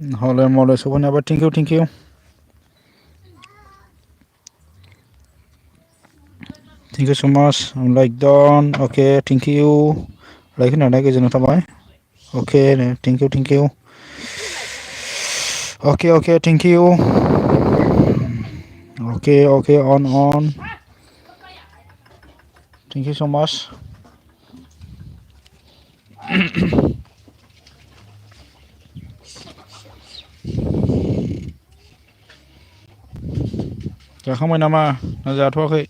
Hole mole sophonaबाय thank you thank you. Thank you so much. Like done. Okay, thank you. Like होनानै गोजोननाय थाबाय. Okay, thank you thank you. Okay, thank you. Okay, on. Thank you so much. जाखांबाय नामा ना जाथ'वाखै?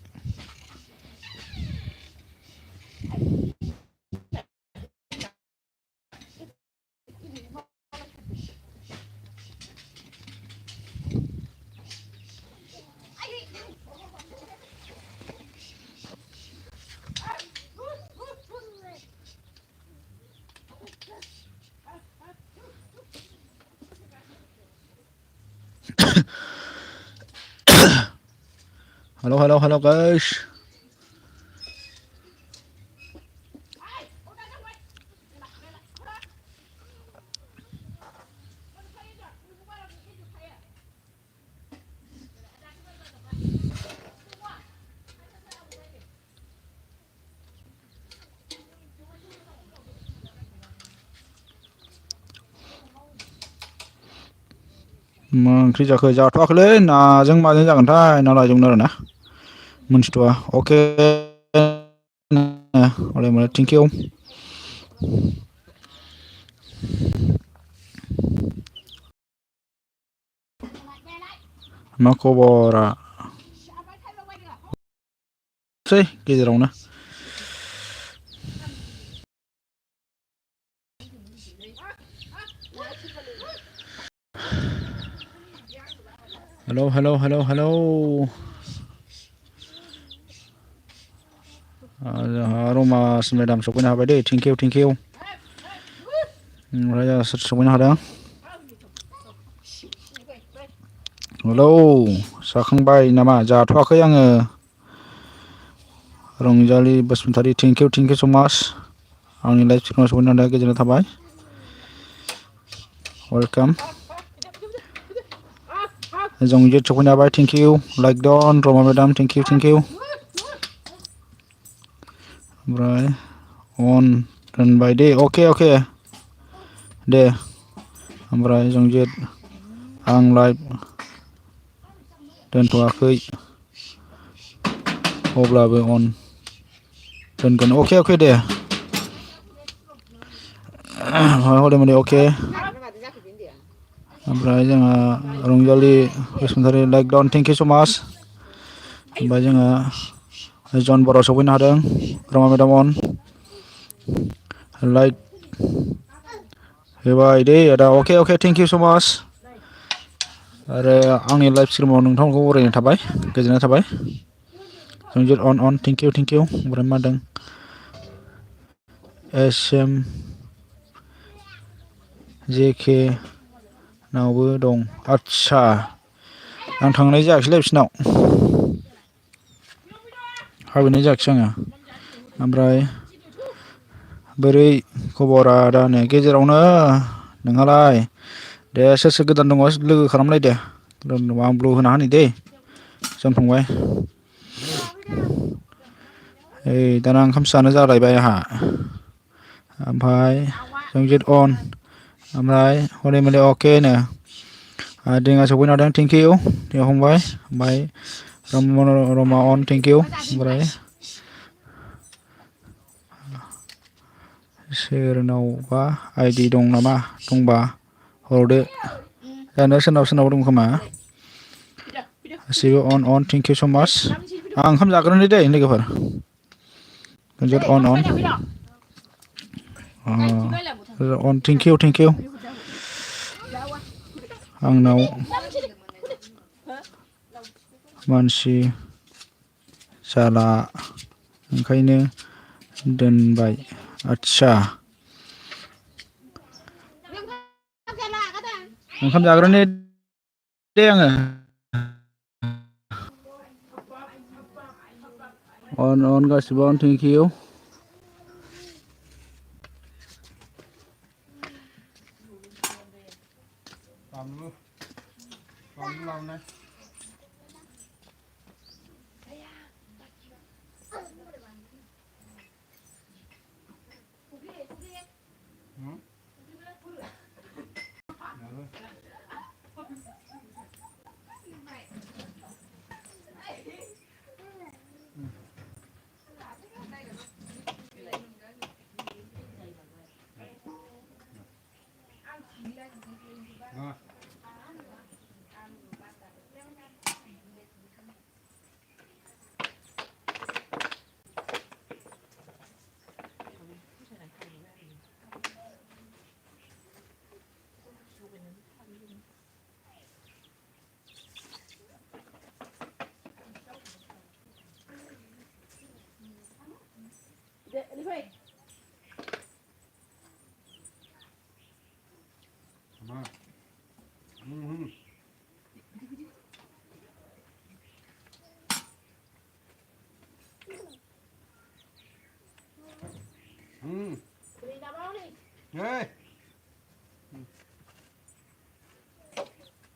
Hello guys. मा ओंख्रि जाखो? जाथ'वाखैलै नाजों माजों जागोनथाय ना लायदोंमोन आरोना मोनथिथ'आ। अके थेंक इउ। मा खबरा? सै गेजेरावनो हेलौ जोंहा रमास मेदाम सफैनो हाबाय दै थेंक इउ ओमफ्राय जोंहा सोर सफैनो हादों? हेलौ जाखांबाय नामा? जाथ'वाखै आङो। रंजालि बसुमतारी थेंक इउ स' माच। आंनि लाइफ स्ट्रिमाव सफैनो हानाया गोजोननाय थाबाय। वेलकाम। जंजित सफैनो हाबाय थेंक इउ। लाइक डन रमा मेदाम थेंक इउ। ओमफ्राय अन दोनबाय दे अके दे। ओमफ्राय जंजित आं लाइभ दोनथ'वाखै अब्लाबो अन दोनगोन अके दे। हले अके। ओमफ्राय जोंहा रंजालि Basumatary like down thank you स' माच। ओमफ्राय जोङो जन बर' सफैनो हादों रमा मेदाम अन लाइक होबाय दे आदा अके थेंक इउ स' माच। आरो आंनि लाइफ स्ट्रिमाव नोंथांमोनखौ बरायनाय थाबाय गोजोननाय थाबाय। जंजित अन थेंक इउ ओमफ्राय मा होनदों एस एम जेके नावबो दं आदसा आं थांनाय जायाखैलै बिसिनाव हाबैनाय जायाखिसै आङो। ओमफ्राय बोरै खबरा दा नै गेजेरावनो नोंहालाय? दे सोर गोदान दङ लोगो खालामलाय दे आं ब्लु होना होनि दै जन फंबाय। ओइ दाना ओंखामसो जानो जालायबाय आंहा। ओमफ्राय जंजित अन ओमफ्राय हरै मोनलै अके नो दिङा सफैनो हादों थेंक इउ फंबाय। ओमफ्राय रमा अन थेंक इउ। ओमफ्राय सोरनावबा आइडि दं नामा? दंबा हरदो जानो सोरनाव दं खोमा। गासिबो अन थेंक इउ स' माच। आं ओंखाम जाग्रोनि दै लोगोफोर। जंजित अन थेंक इउ। आंनाव मानसि जाला ओंखायनो दोनबाय आदसा ओंखाम जाग्रोनि दे आङो। अन गासिबो अन thank you. tóm lòng này ừ. Rồi. đi về Tamam. Hı hı. Ừ. đi nào đó đi Đây.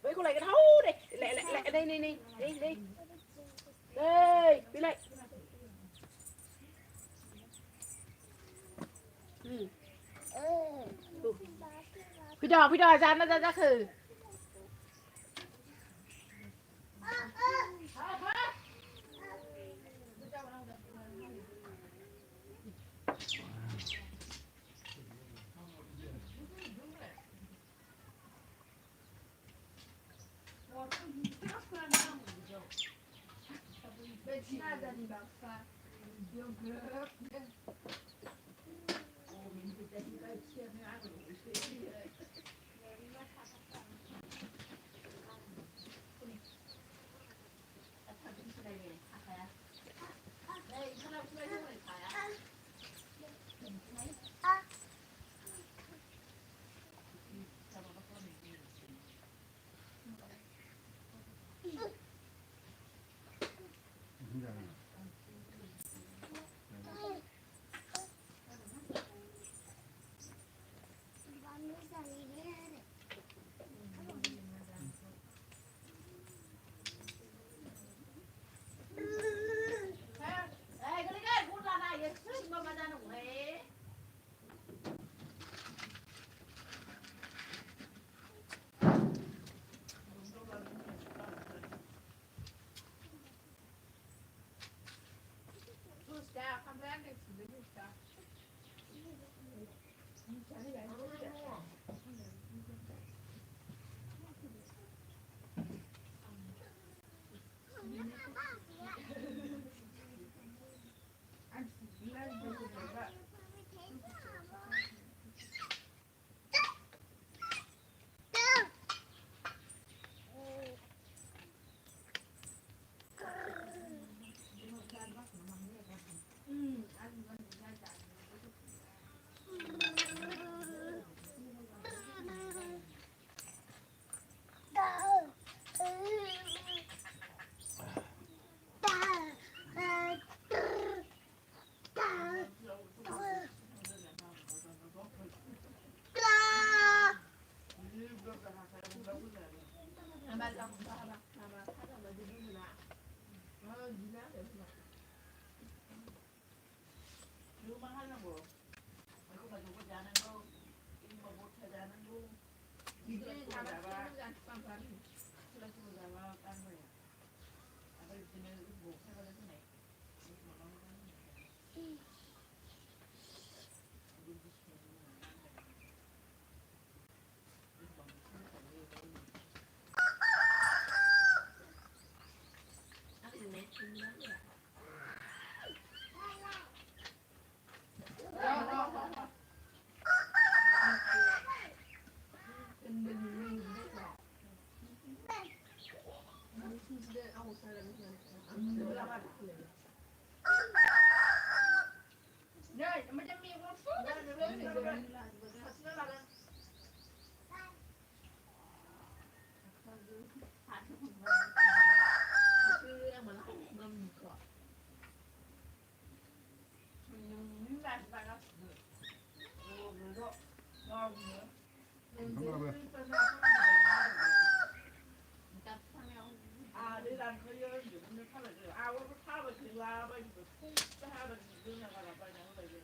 với cô này cái thấu đi lẹ lẹ lẹ đây đi đi đi đi đây đi lạiพี่ดอยจานน่าจะคือ 난 그녀는 눈을 파면 아 오늘 파면 그와 봐 푹 하면 눈을 가라 봐 나 오늘 이제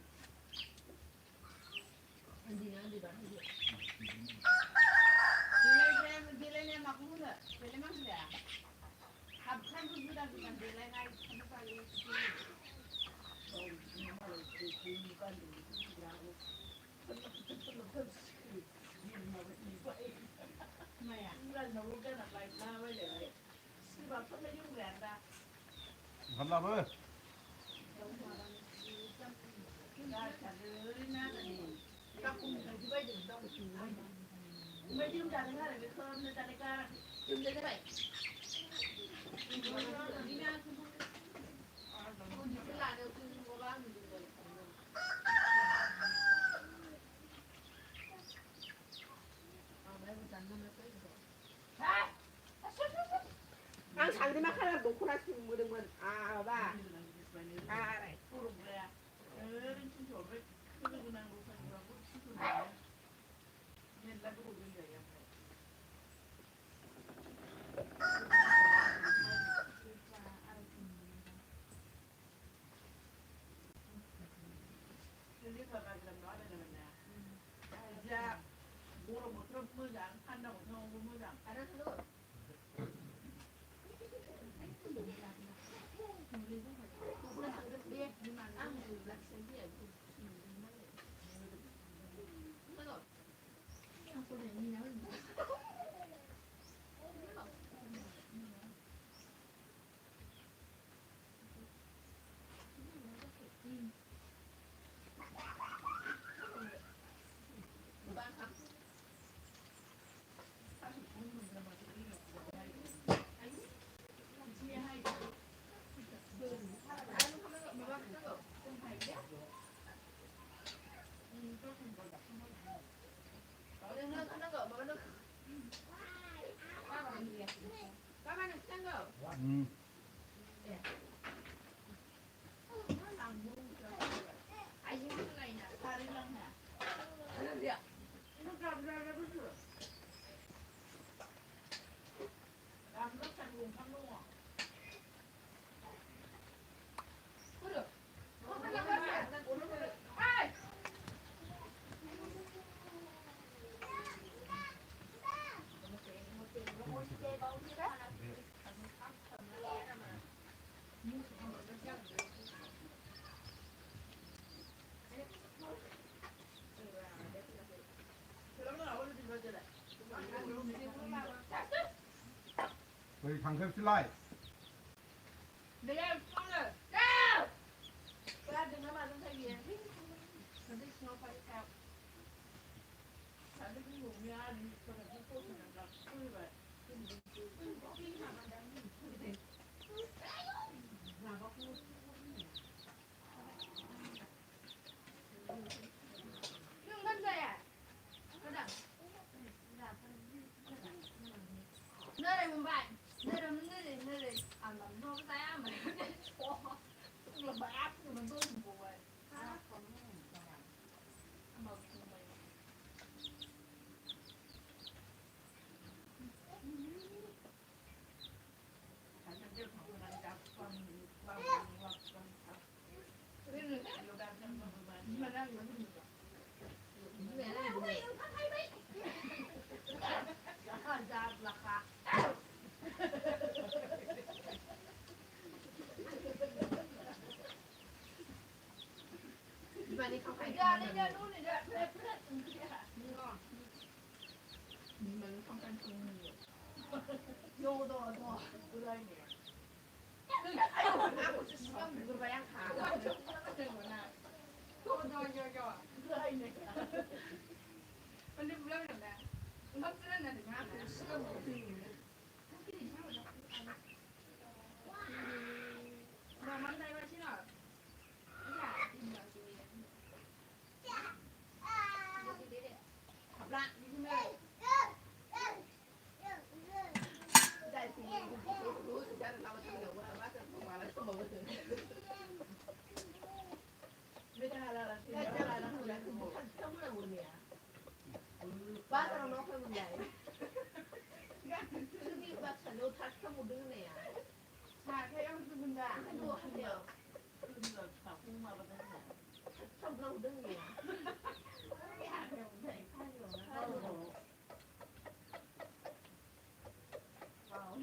안디냐 딜레네 막무네 딜레 막무네 합한 분보다 그냥 딜레나 한 빨리ทำลาบเอ้ย ไม่ยืมจากไหนไม่เคยไม่จากไหนกันยืมได้ไหมยืมได้ไหมคุณยืมเวลาเดียวคุณโบราณยืมเลย아, 장님아 하나 놓고 나시는 거는 아, 봐. 아, 네. 그런 거야. 진짜 왜 그러고 난 거라고 치고나. 옛날 보고 있는 거야. 근데 가가지고 나는 맨날. 자, 뭐로 못 들어 무장 한다고 정부 무장. 알았어.ไปทางเครื่องที่ไล่ 내가 손을 야! 그래 내가 맞은 사이에 근데 신호 빨리 가. 나도 그 뭐야 니 저거 또 그런가 소리 봐. 형 간다야. 가자. 너를 못 봐. 너를 안 만나고 나야 뭐 좋아. là bà áp thì mình tôi một rồi áp còn mà đi không phải ra đi ra luôn này ra phết phết ngon mình không ăn chung nhiều vô đồ đồ tôi đây nè đừng ai đâu mà ăn một chút ăn được vài ăn thả nó chút nó đừng có nào vô vô đây nè mình đi lên rồi nè nó cứ lên này thì ăn được sữa một tí mà mắm đây mà chứ nào lại như thế này đây thì đối với gia đìnhเราทำเดี๋ยวว่าจะประมาณนั้นก็บอกว่าถึงไม่ได้แล้วที่ไม่ได้แล้วคือคือต้องมาวันเนี่ยบ้านเราน้องคนใหญ่คือที่แบบฉันรู้ทักทั้งหมดด้วยเนี่ย Thấy ông cứ bưng ra, anh mua không đều. Không lâu đứng gì. Cái hạt này cũng thấy khai rồi.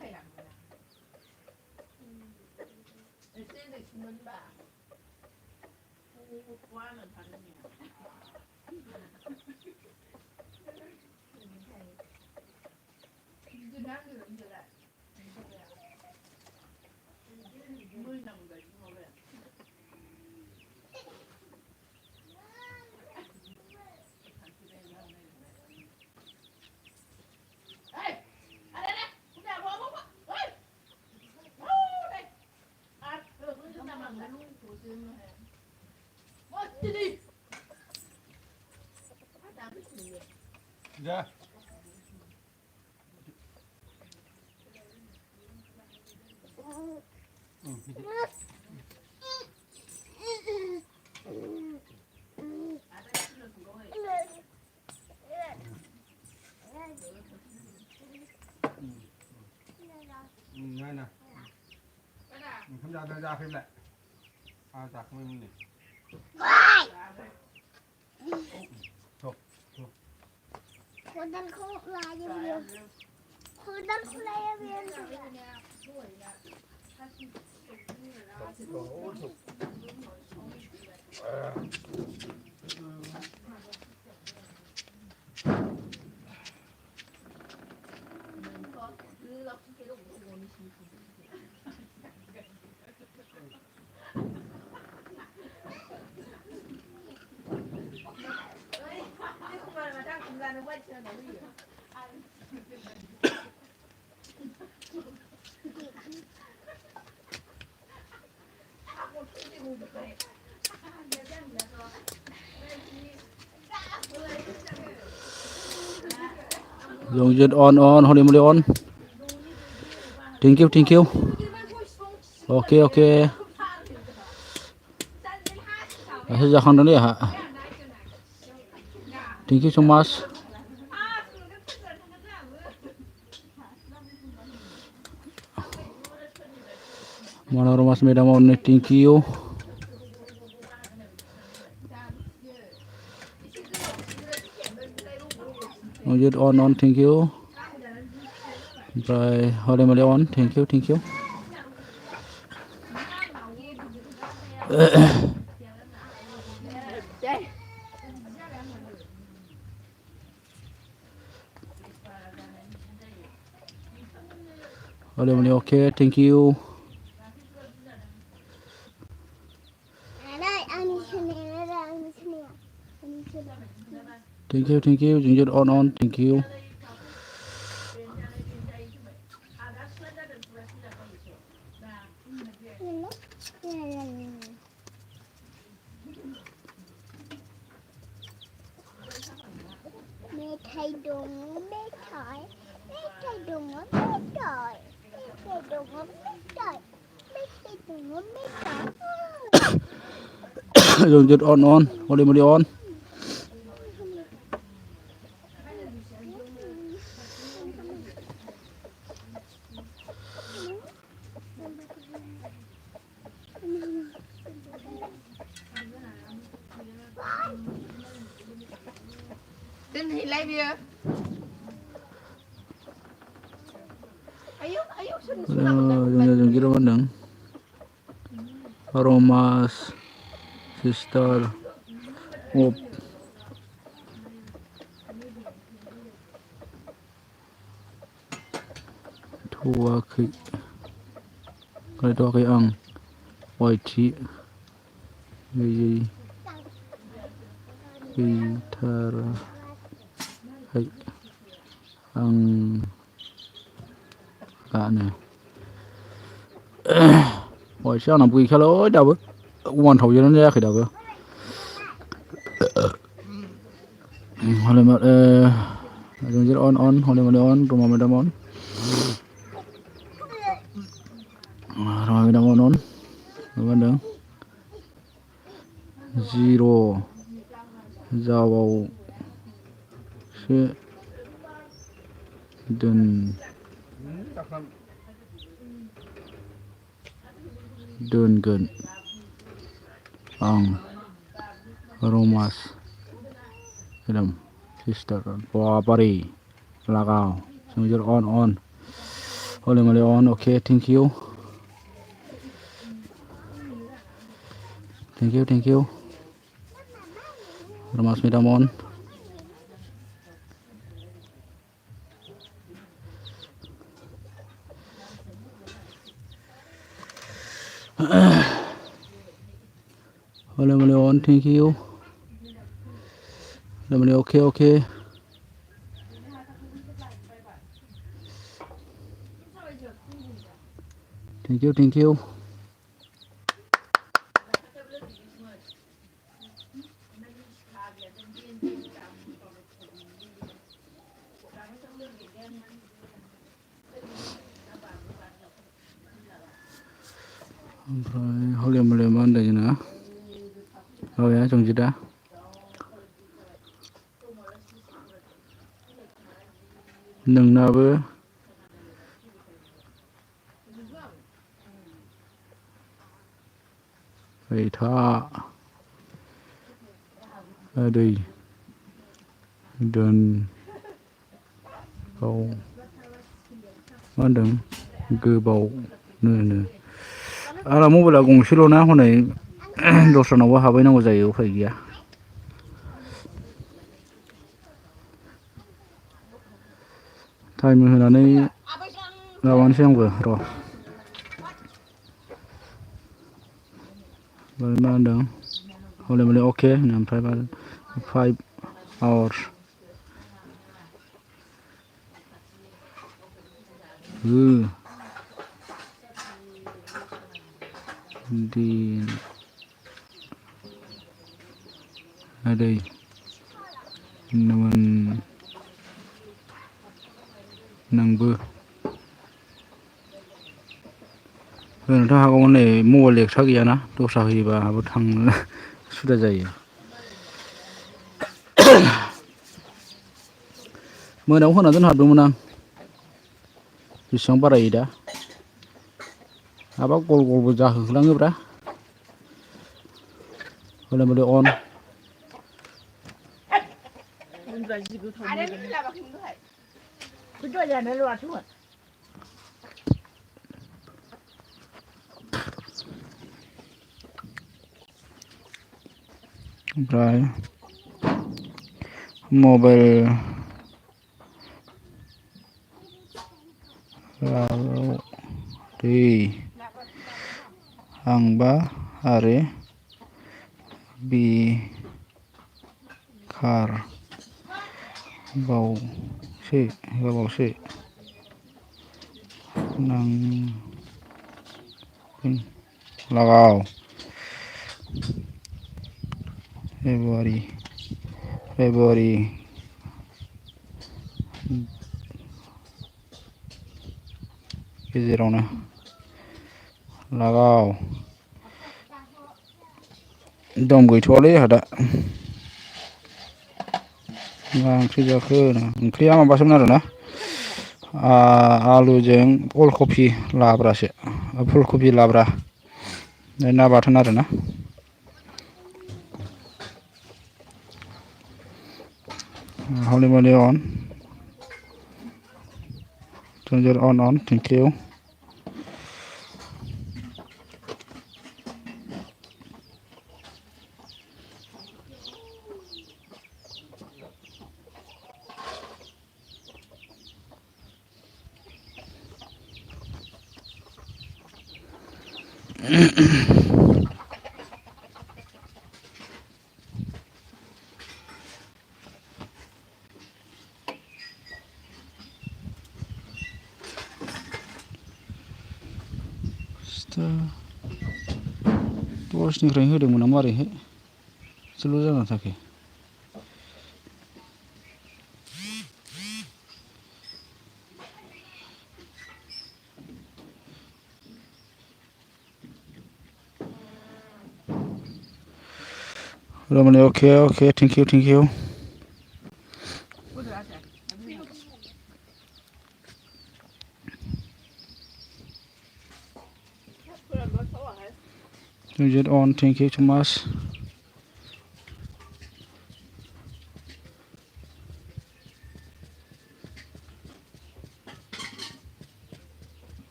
Thầy làm rồi nè. Để xin được mình bà. Qua mình thành nhà. Cứ nói như vậy lại. 10 năm rồi ngồi đây. Ê, à đây đây, chúng ta vô bốc. Ê. Đây. À, được chúng ta bằng cái luôn của xin mà. Vô đi đi. Phát ra cái gì vậy? Dạ. Ngay nè. Không ra phim lại. À giặc mình này. Buradan kullanabiliyor. Buradan kullanabiliyor. Dùng dứt on holy moly on. Thank you. Okay. Saya jangan dulu ya. Thank you so much. Manorama Medan Mountain, thank you. Ojit on, thank you. By Holy Moly on, thank you. Holy Moly, okay, thank you. Thank you. Junjun on, thank you. Mẹ thầy đừng bé thổi. Junjun on, Holy Moly on. Tin thì lấy bia. Ayo, Junjun kira mandang. Aromas, sister, op. Thua khi cái đó cái ăn quay chị gì guitar hay ăn cả này quay sao nằm quỳ khá lối đâu bớt quan thầu cho nó ra khi đâu cơ Holy Moly on Holy Moly on Roma Medan on Roma Medan on các bạn zero ra vào sẽ đừng दोनगोन आं रमास film sister बाबारे लगाव Sanjay on होले मोले on okay thank you Rama's madam on होले मोले on thank you होले मोले okay thank you ओमफ्राय होले मोले मा होनदों जोंना औया जंजिदा नोंनाबो फैथा दै दोन बाव मा होनदों गोबावनो आंना मबाइला गंसेल' ना हनै दस्रानावबो हाबहैनांगौ जायो उफाय गैया टाइम होनानै माबानोसै आंबो र' मा होनदों हले मले अके ओमफ्राय 5 hours दिन आदै नोंबो होनोथ' हागौमोन नै मबाइल एक्सट्रा गैयाना दस्रा होयोबा आहाबो थांनो सुबिदा जायो मोनायाव होना दोनहाबदोंमोन आं बेसेबां बारायो दा माबा गल गलबो जाहोलाङोब्रा होले मोले on ओमफ्राय मबाइल दै आंबा आरो बेखार बावसो लगाव फेब्रुवारि गेजेरावनो लगाव दम गैथ'वालै आंहा दा मा ओंख्रि जाखो ओंख्रिया माबासोमोन आरोना आलुजों फुलकबि लाब्रा ना बाथोन आरोना होले मोले on thank you दसनिफ्रायनो होदोंमोन ना मारैहाय एसेल' जाना थाखो रमनि okay thank you Don't get on. Thank you so much.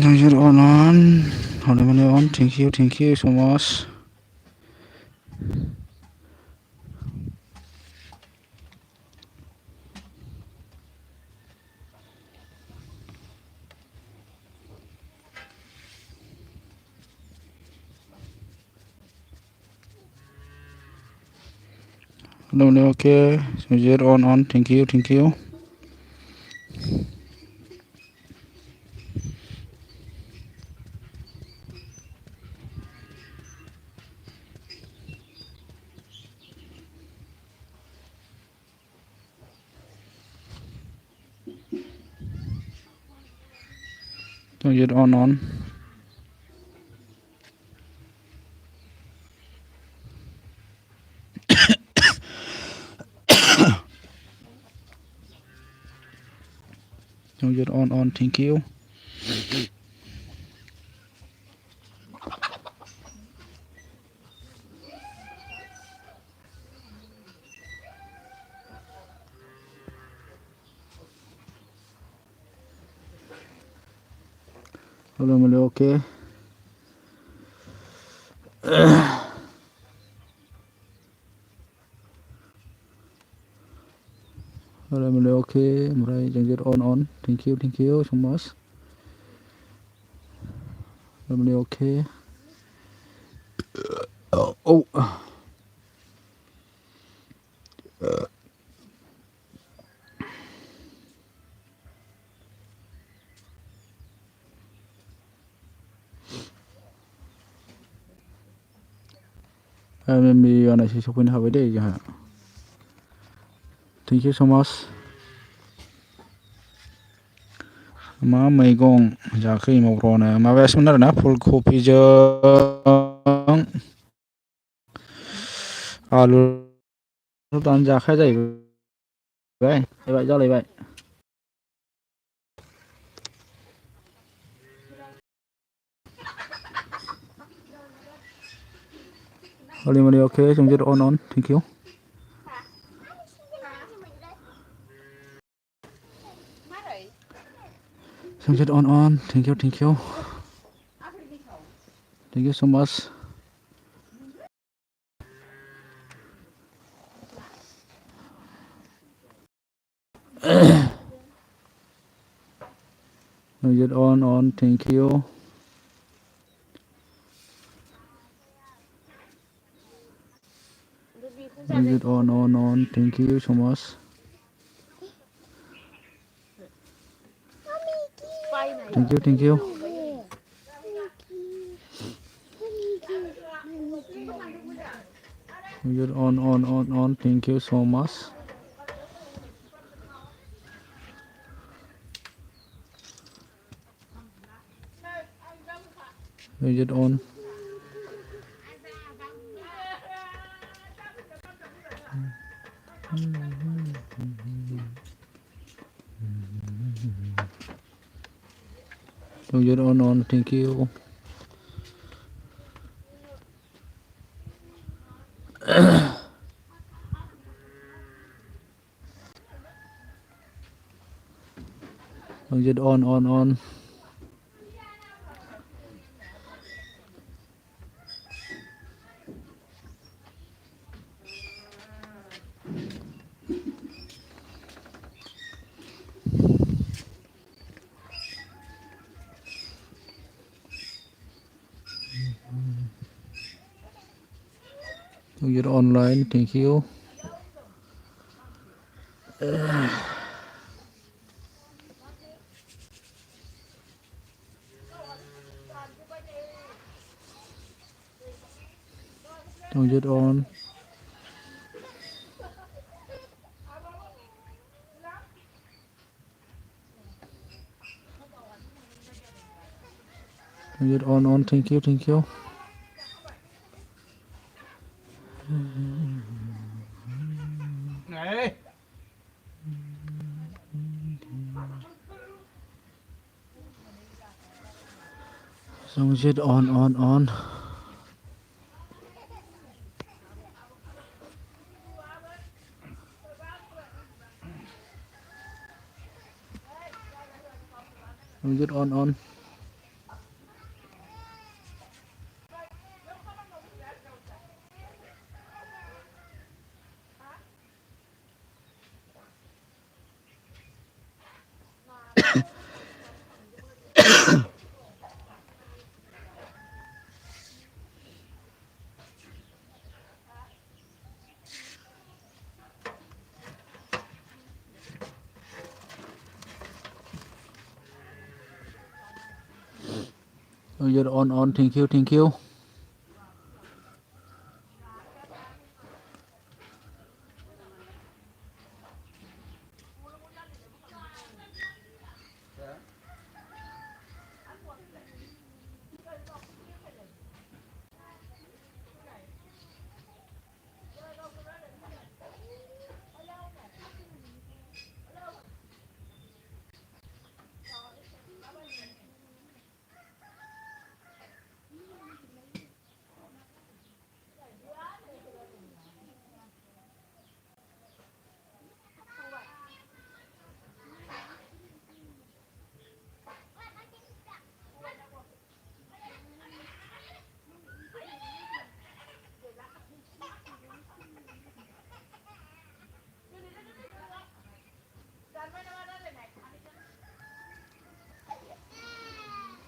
Don't get on. Hold on. Thank you so much. Hello, okay. So get on. Thank you. Don't get on. Don't get on. Thank you. Hello, okay. Hello, okay. Right, don't get on. Thank you so much. Hello, okay. Oh. Maybe on a social point have a day. Thank you so much. Má mấy gong giá khi một rồi nè mà vé xem na full copy jeng alu tan giá khai dậy vậy vậy do lấy vậy Holy okay xong chết on thank you xong chết on thank you so much. Xong chết on thank you. Xong chết on thank you so much. Thank you. You're on. Thank you so much. You're on. You're on. Thank you. You're on. You're online. Thank you. You're on. Just on, thank you. Này. Xong just on. Xong just on. Xong just on, thank you.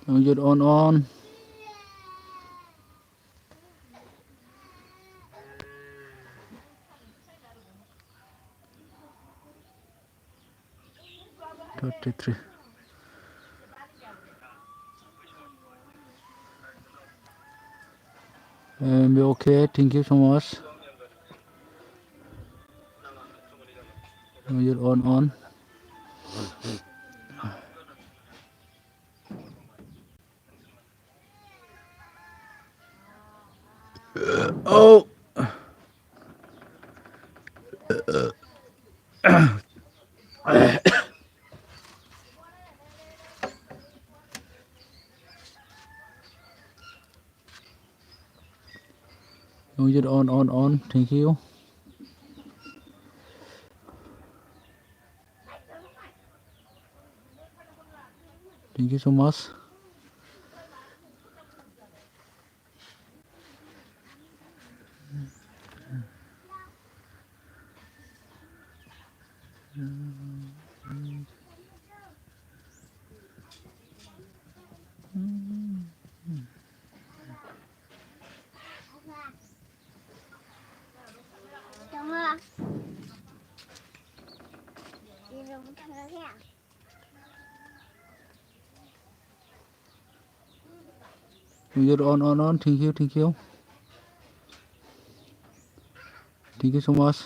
Xong just on. Three. Be okay, thank you so much. Xong just on. Oh. Xong just on, thank you. Thank you so much. Đúng không? Đi đúng thằng đó kìa. Xong just on, thank you. Thank you so much.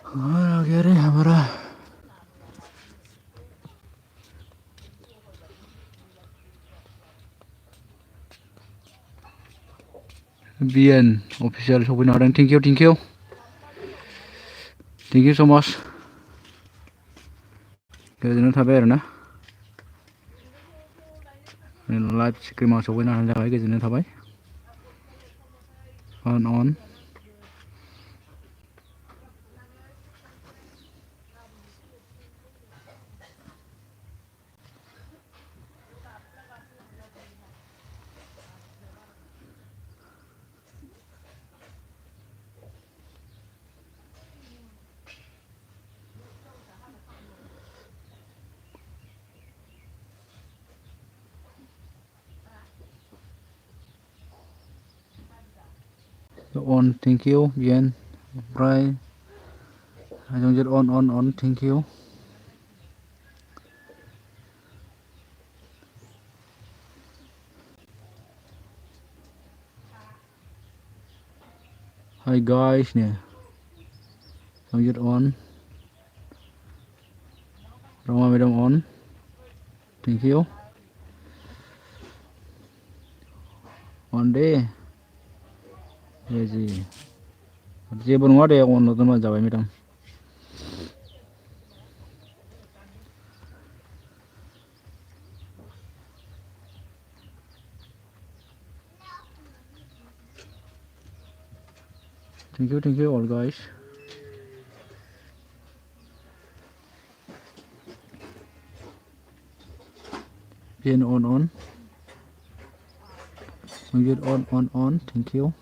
Okay deh, marah. VN official Shopee Northern, thank you. Thank you so much. गोजोननाय थाबाय आरो ना live स्ट्रिमाव सफैनो हानायनि थाखाय गोजोननाय थाबाय on. on thank you bien ompray Jongjot on thank you hi guys nè Jongjot on Roma Medom on thank you on deh gì जेबो नङा दे अन दोनबानो जाबाय madam thank you all guys bien on Jongjot on thank you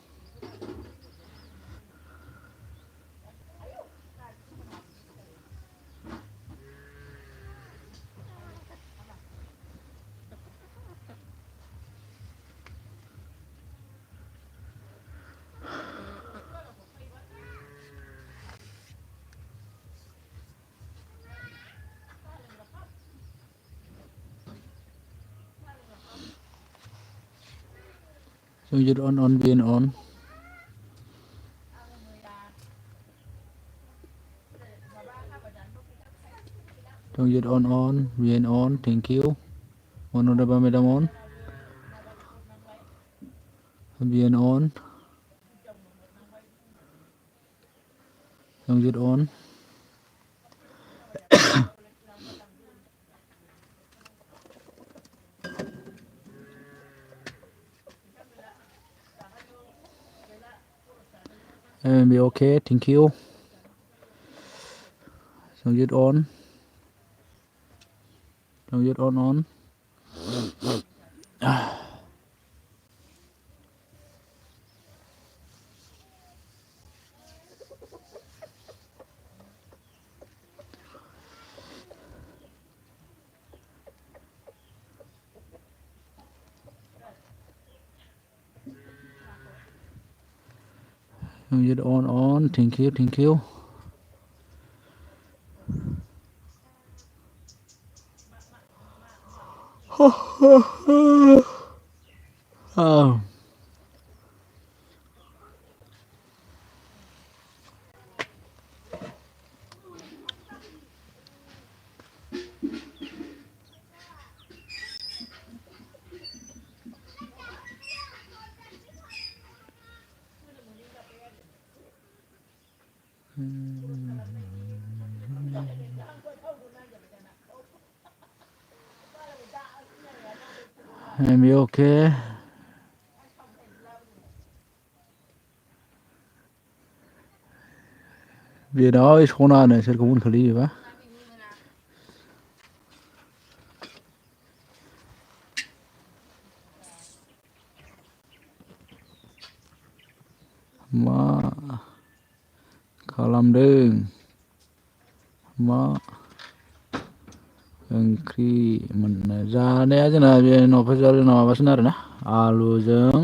Jongjot on bien on Jongjot on bien on thank you on udah ba medam on bien on Jongjot on be okay thank you Jongjot on Jongjot on thank you oh em be okay Vì đó sona này sẽ có một khali vậy ma खालामदों मा ओंख्रि मोननो जानाया जोंना बे न'फोर जोंना माबासिन आरोना आलुजों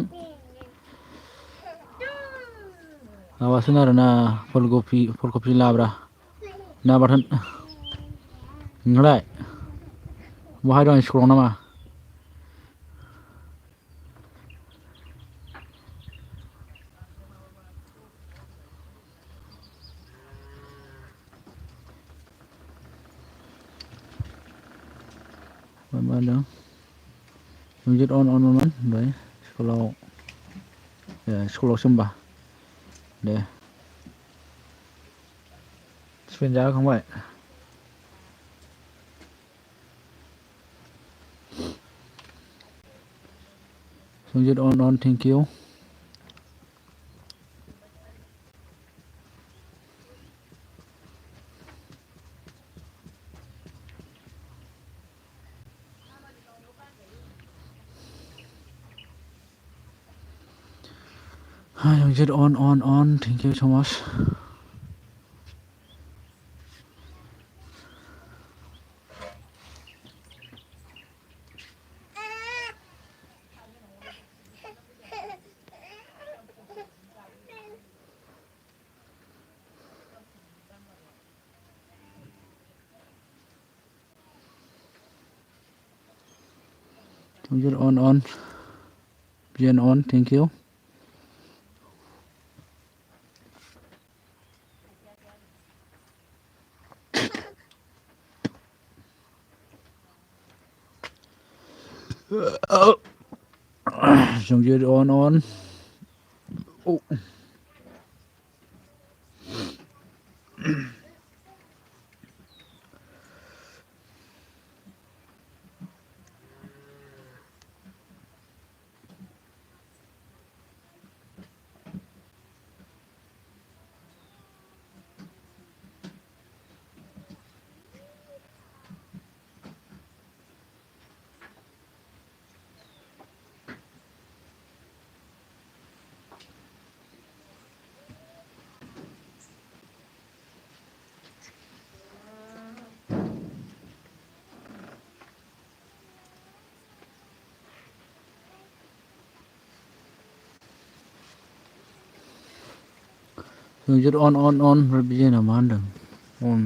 माबासिन आरोना फुलकफि लाब्रा ना बाथोन नोंलाय बहाय दं स्कुलाव नामा मा दं Jongjot on đấy स्कुलावसो होमबा दे स्पेन जाखांबाय Jongjot on thank you Jongjot on thank you so much Songjit on. Bien on, thank you. Songjit on. Oh. Songjit on. Berbijak nama anda. On.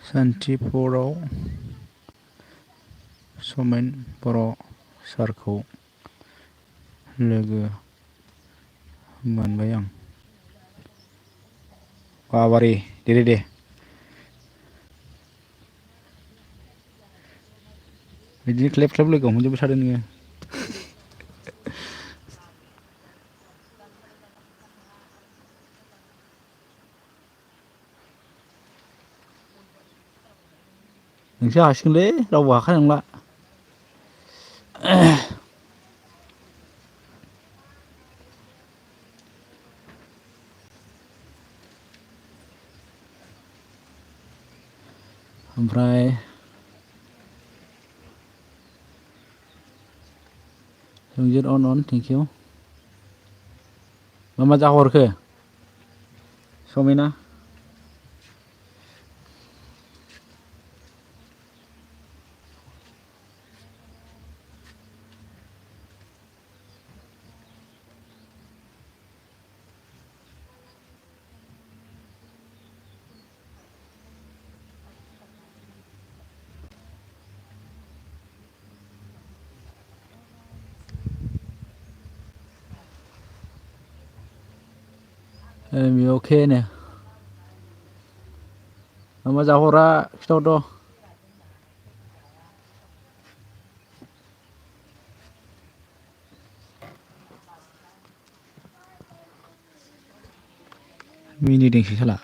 सान्थिपुराव समेन बर' सारखौ लोगो मोनबाय आं। बाबारे दे बिदिनो ख्लेब लोगो हमजोबबाय थादों नोङो। नोंसो हासिगोनलै रावबो हाखानाय नंला। ओमफ्राय Songjit on, thank you. मा जाहरखो समिना? अके नो मा जाहरा खिथाहरद'। मिनिदोंसो साला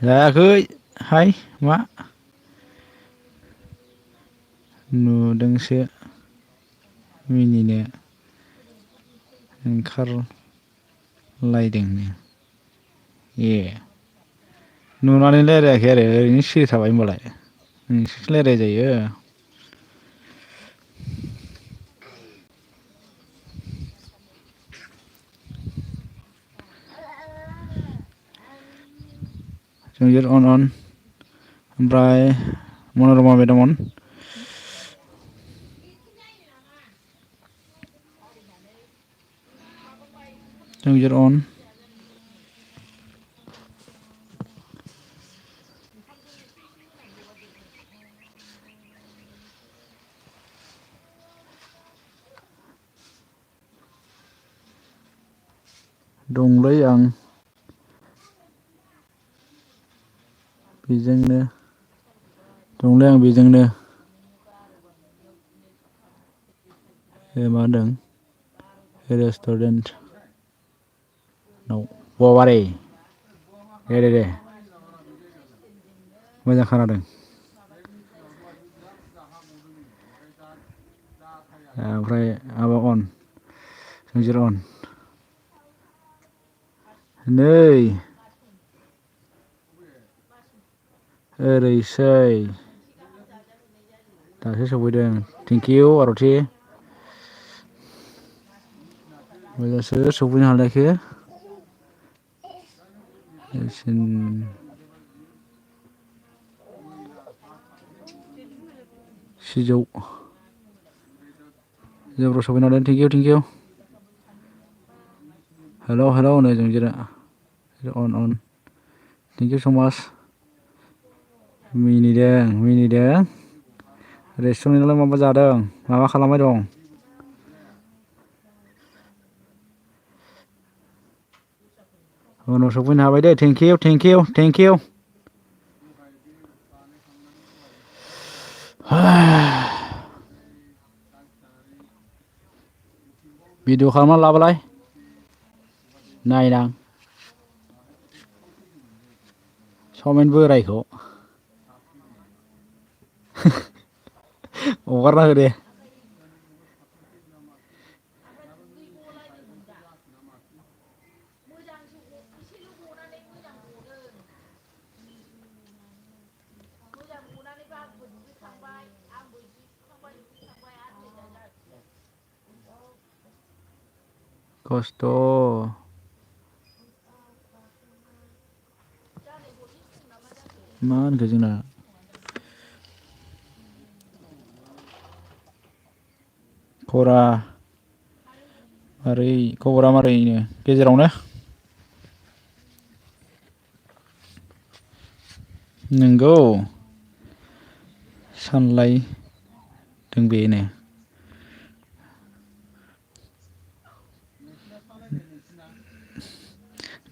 जायाखै हाय मा नुदोंसो मिनिनो ओंखारलायदोंनो ए नुनानै रायलायाखै आरो ओरैनो सिरि थाबाय होनबालाय नोंसोरसो रायलायजायो। Songjit on ओमफ्राय मनरमा मेदाम on Songjit on दंलै आं बेजोंनो मा होनदों रेस्टुरेन्ट नाव बाबारे दे मोजां खोनादों। ओमफ्राय माबा on Songjit on नै ओरैसै दासो सफैदों थेंक इउ आर'थि मोजांसो सफैनो हालायखो सिजौ जोब्र' सफैनो हादों थेंक इउ hello hello नै जोंजिरा on thank you so much मिनिदों रेस्टुरेन्टआवलाय माबा जादों माबा खालामबाय दं उनाव सफैनो हाबाय दे थेंक इउ भिडिअ खालामना लाबालाय नायनां चावमिन बोरायखौ हगारना हो दे खस्थ' मा होनखो जोंना खबरा मारैनो गेजेरावनो नंगौ सानलायदों बेनो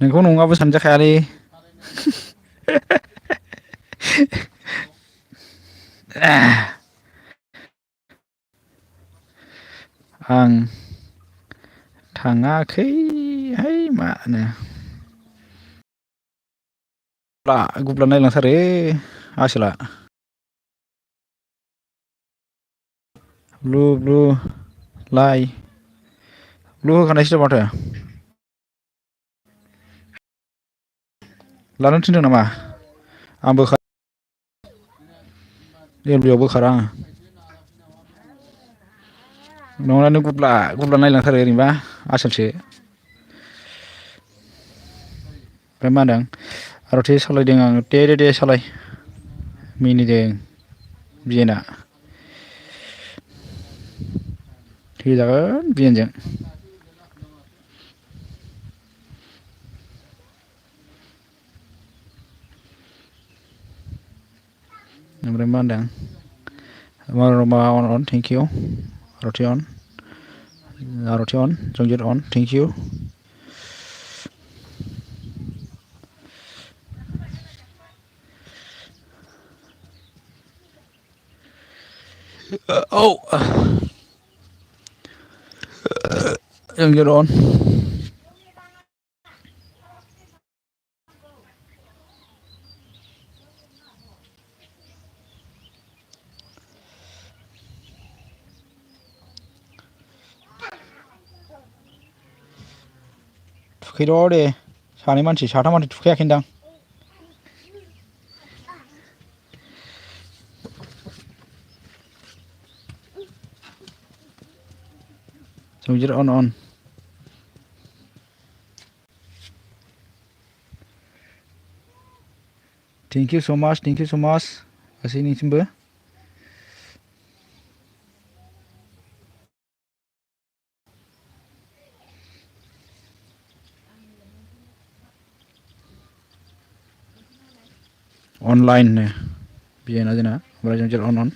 नोंखौ नङाबो सानजाखायालै आं थाङाखैहाय मानो गुब्ला नायलांथारो आसोला ब्लु लाइ ब्लु होखानायसो माथो लानो थिनदों नामा आं बेयाव बोखारा आङो नङा नों गुब्ला नायलांथारो ओरैनोबा आसोलसो ओमफ्राय मा होनदों आर'थि सालायदों आं दे सालाय मिनिदों बिएना थैजागोन बिएनजों ओमफ्राय मा होनदों on thank you Arthi on जंजित on thank you जंजित on थुखैर' दे साथाम मानसि थुखैयाखैदां Janjit on thank you so much गासैनिसिमबो अनलाइन नो बिएना जोंना ओमफ्राय जंजित on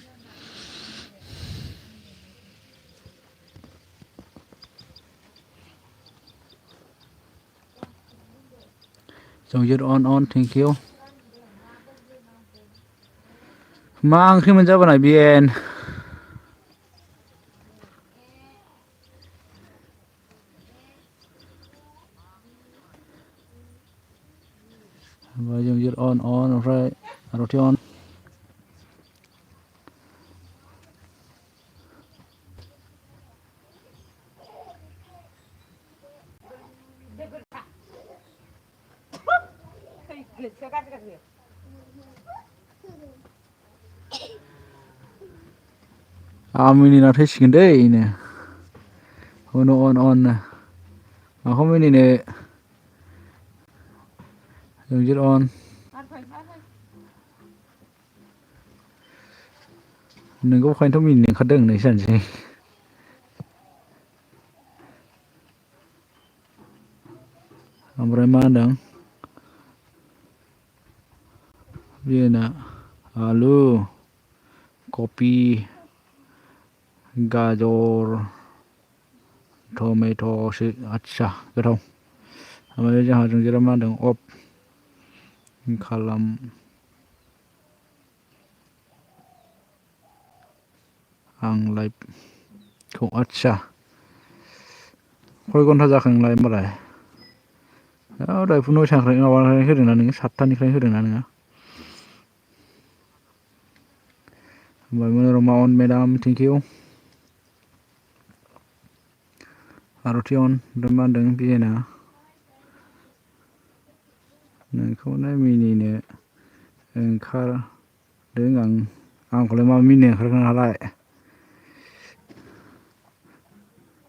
जंजित on thank you मा ओंख्रि मोनजाबोनाय बिएन ओमफ्राय जंजित on ओमफ्राय आर'थि on आं मिनिना थैसिगोन दै on माखौ मिनिनो जंजित on नोंखौ ओंखायनोथ' मिनिनो ओंखारदों नोंसो जानोसै ओमफ्राय मा होनदों बेना आलु कफि गाजर टमेट'सो आदसा गोथाव ओमफ्राय जोंहा जोंजेरा मा होनदों अफ खालाम आं लाइभखौ आदसा खय घन्टा जाखो नोंलाय होमबालाय दहाय 9:00 माबानिफ्राय होदोंना नोङो 7:00निफ्राय होदोंना नोङो ओमफ्राय मनरमा अन मेडाम थेंक इउ आरति अन ओमफ्राय मा होनदों बिजेना नोंखौनो मिनिनो ओंखारदों आंखौलाय मा मिनिनो ओंखारगोन नोंहालाय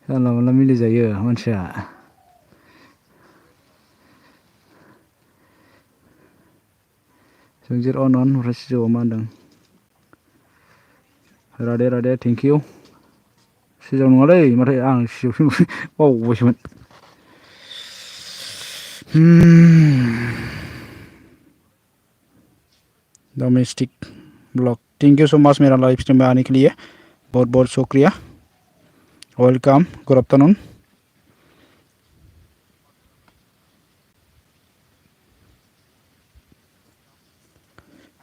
जानला मोनला मिनिजायो मानसिया जोंजेर अन ओमफ्राय सिजौआ मा होनदों राधे राधे थेंक इउ सिजौ नङालै माथो आं सिजौसो बावबायसोमोन domestic blog thank you so much मेरा लाइव स्ट्रीम में आने के लिए बहुत बहुत शुक्रिया वेलकम गुड आफ्टरनून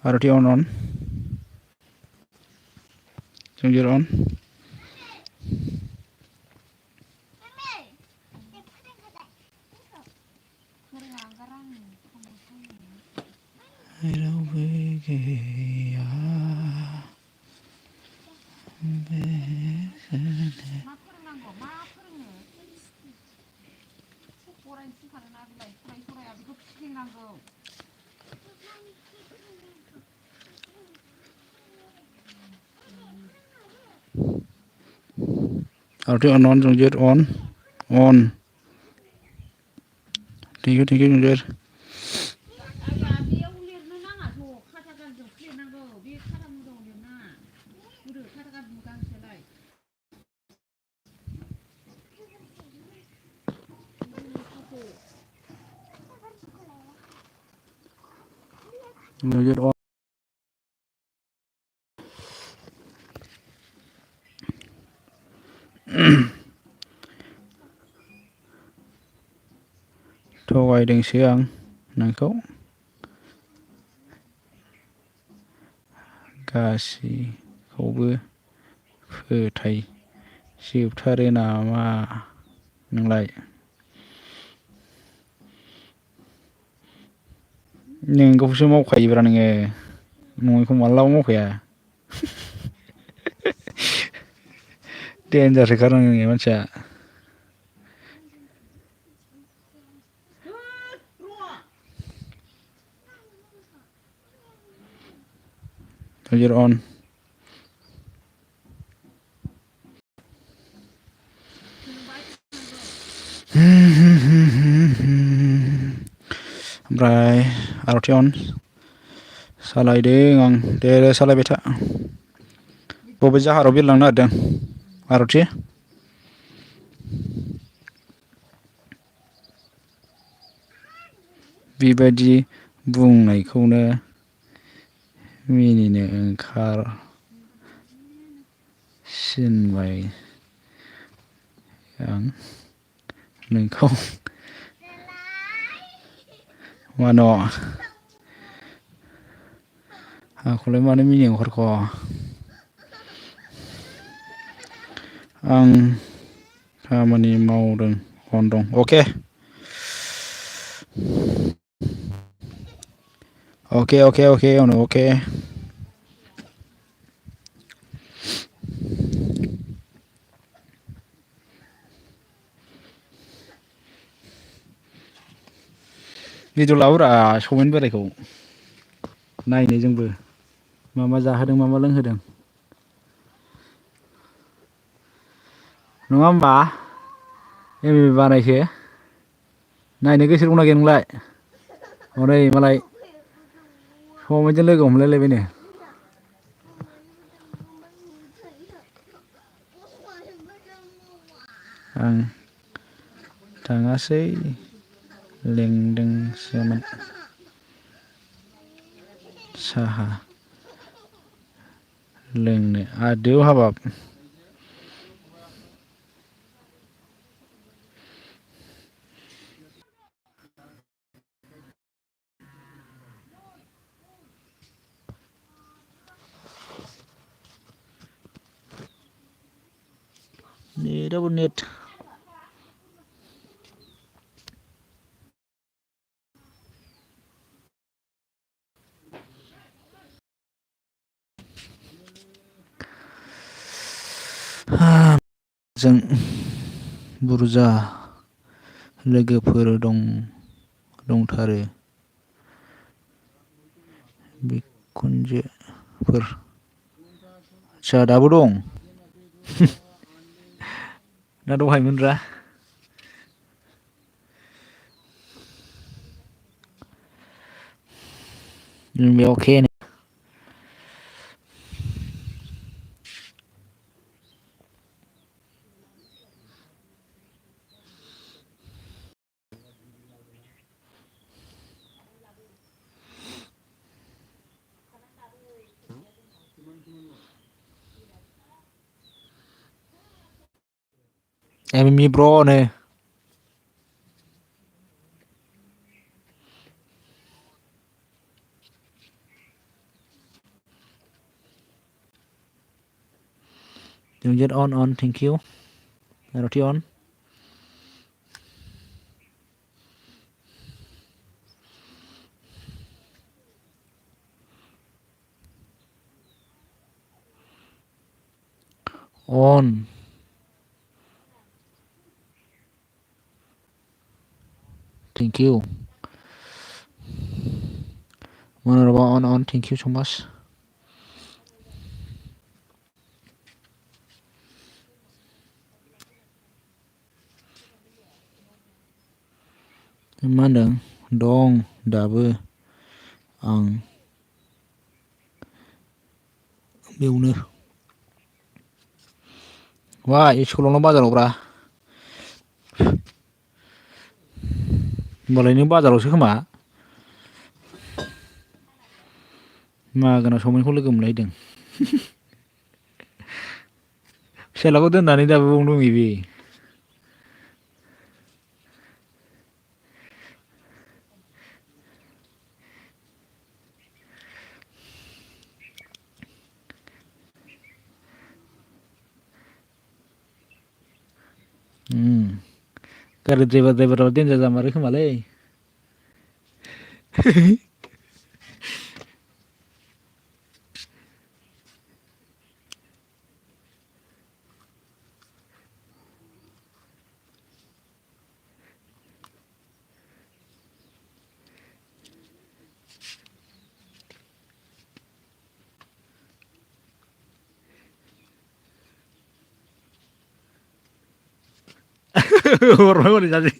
आरती ऑन जोंजेर ऑन रावबो गैया मा फोरोंनांगौ मा फोरोंनो फरायनो थिनखादों ना बिलाइ फराया बेखौ फिदिंनांगौ आरती ऑन जोंजेर ऑन थैंक यू जोंजेर आया बेयाव लिरनो नाङाथ' खाथा गांसेयावसो लिरनांगौ बे खाथा मुजायाव लिरनाङा होदो खाथा गांसेलाय जोंजेर ऑन थगायदोंसो आं नोंखौ गासैखौबो फोथायजोबथारो नामा नोंलाय नोंखौसो मावखायोब्रा नोङो नङैखौ मालाबा मावखाया देनजारसोखा नोङो मानसिया जोंजेर ऑन ओमफ्राय आरती अन सालायदों आं दे सालायबाय था बबे जाहाराव बिरलांनो नागिरदों आरती बेबायदि बुंनायखौनो मिनिनो ओंखारसिनबाय आं नोंखौ मानो आंखौलाय मानो मिनिनो ओंखारख' आं खामानि मावदों अन दं अके अके भिडिअ लाबोब्रा सौमिन बोरायखौ नायनो जोंबो मा जाहोदों मा लोंहोदों नङा होमबा एम बानायखो नायनो गोसो दंना गैया नोंलाय हनै मालाय सौमिनजों लोगो हमलायलायबायनो आं थाङासै लेंदोंसोमोन साहा लोंनो आदौ हाबाब नेटआबो नेट जों बुरजा लोगोफोर दंथारो बिखुनजोफोर आदसा दाबो दं ना दहायमोनब्रा बे अके एमि ब्र नो Just on thank you roti on on thank you on thank you so much मा होनदों दं दाबो आं बेयावनो वा स्कुलावनो बाजारावब्रा होमबालाय नों बाजारावसो खोमा मागोनाव समनिखौ लोगो मोनलायदों फिसालाखौ दोननानै दाबो बावनो दंहैयो बे गारि ड्राइभाराबो देन्जार जामारो खोमालै हरबाय हरै सासे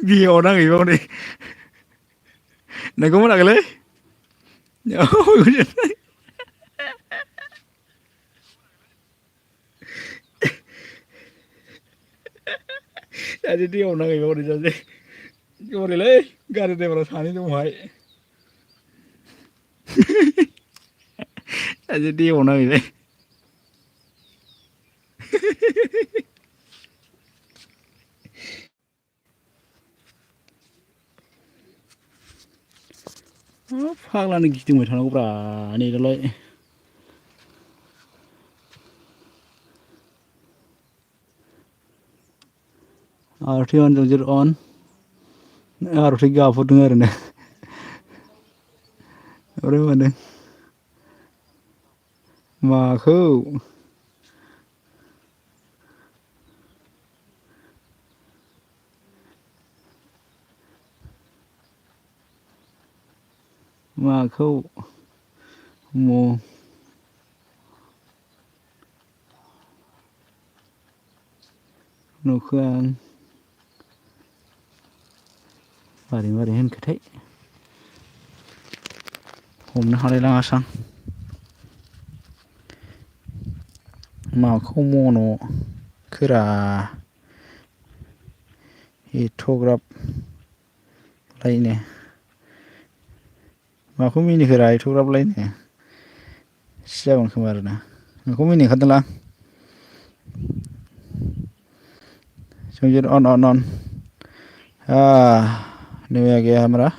बियाव नांहैबाव नै नोंखौ मोनाखैलै सासे दैयाव नांहैबाव हरै सासे हरैलै गारि ड्राइभाराव सानै दं बाहाय सासे दैयाव नांहैबाय फाग्लानो गिदिंबाय थानांगौब्रा नेटालाय आरथि अन जंजिर अन आरथि गाबहरदों आरो ना ओमफ्राय माने माखौ माखौ नुखो आं मारै मारै होनखोथाय हमनो हालायलाङासां माखौ मन'खोरा एथ'ग्राब लायनो माखौ मिनिखोरा एथ'ग्राब लायनो एसे जागोन खोमा आरोना नोंखौ मिनिखादोंलां संजित अन अन अन नहीं आ गया हमारा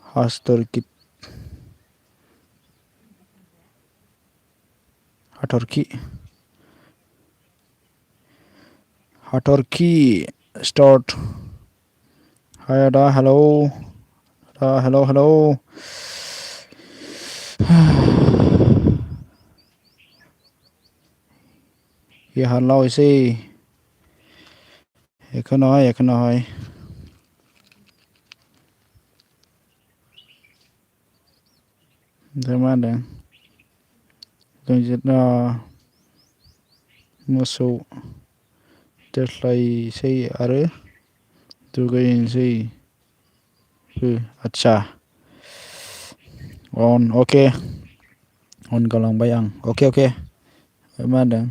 हस्तरकित हटरकी हटरकी स्टार्ट हाय दा हेलो हेलो हेलो ये हल्ला इसे एक नहय मा होनदों जोंजित मोसौ दोस्लायसै आरो दुगैनोसै आच्छा अन अके अन खालामबाय आं अके अके मा होनदों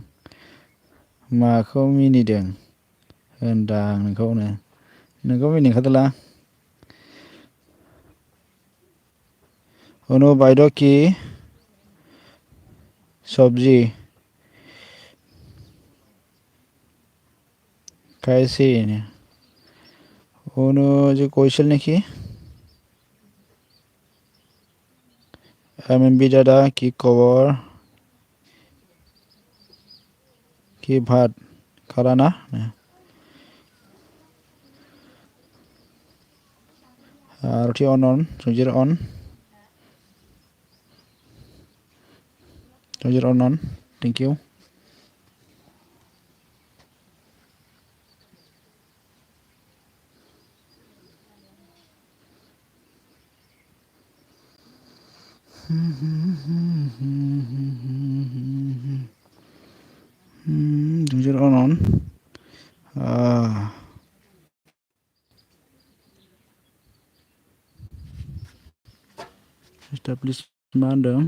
माखौ मिनिदों होनदां नोंखौ मिनिखादोंलां उनु बायद की सब्जी कैसी उनु जो কৈছিল নেকি एमएमबी दादा की खबर की भात खाला ना आरती अन संजित अन संजित अन थैंक यू संजित अन एस्टाब्लिश मा होनदों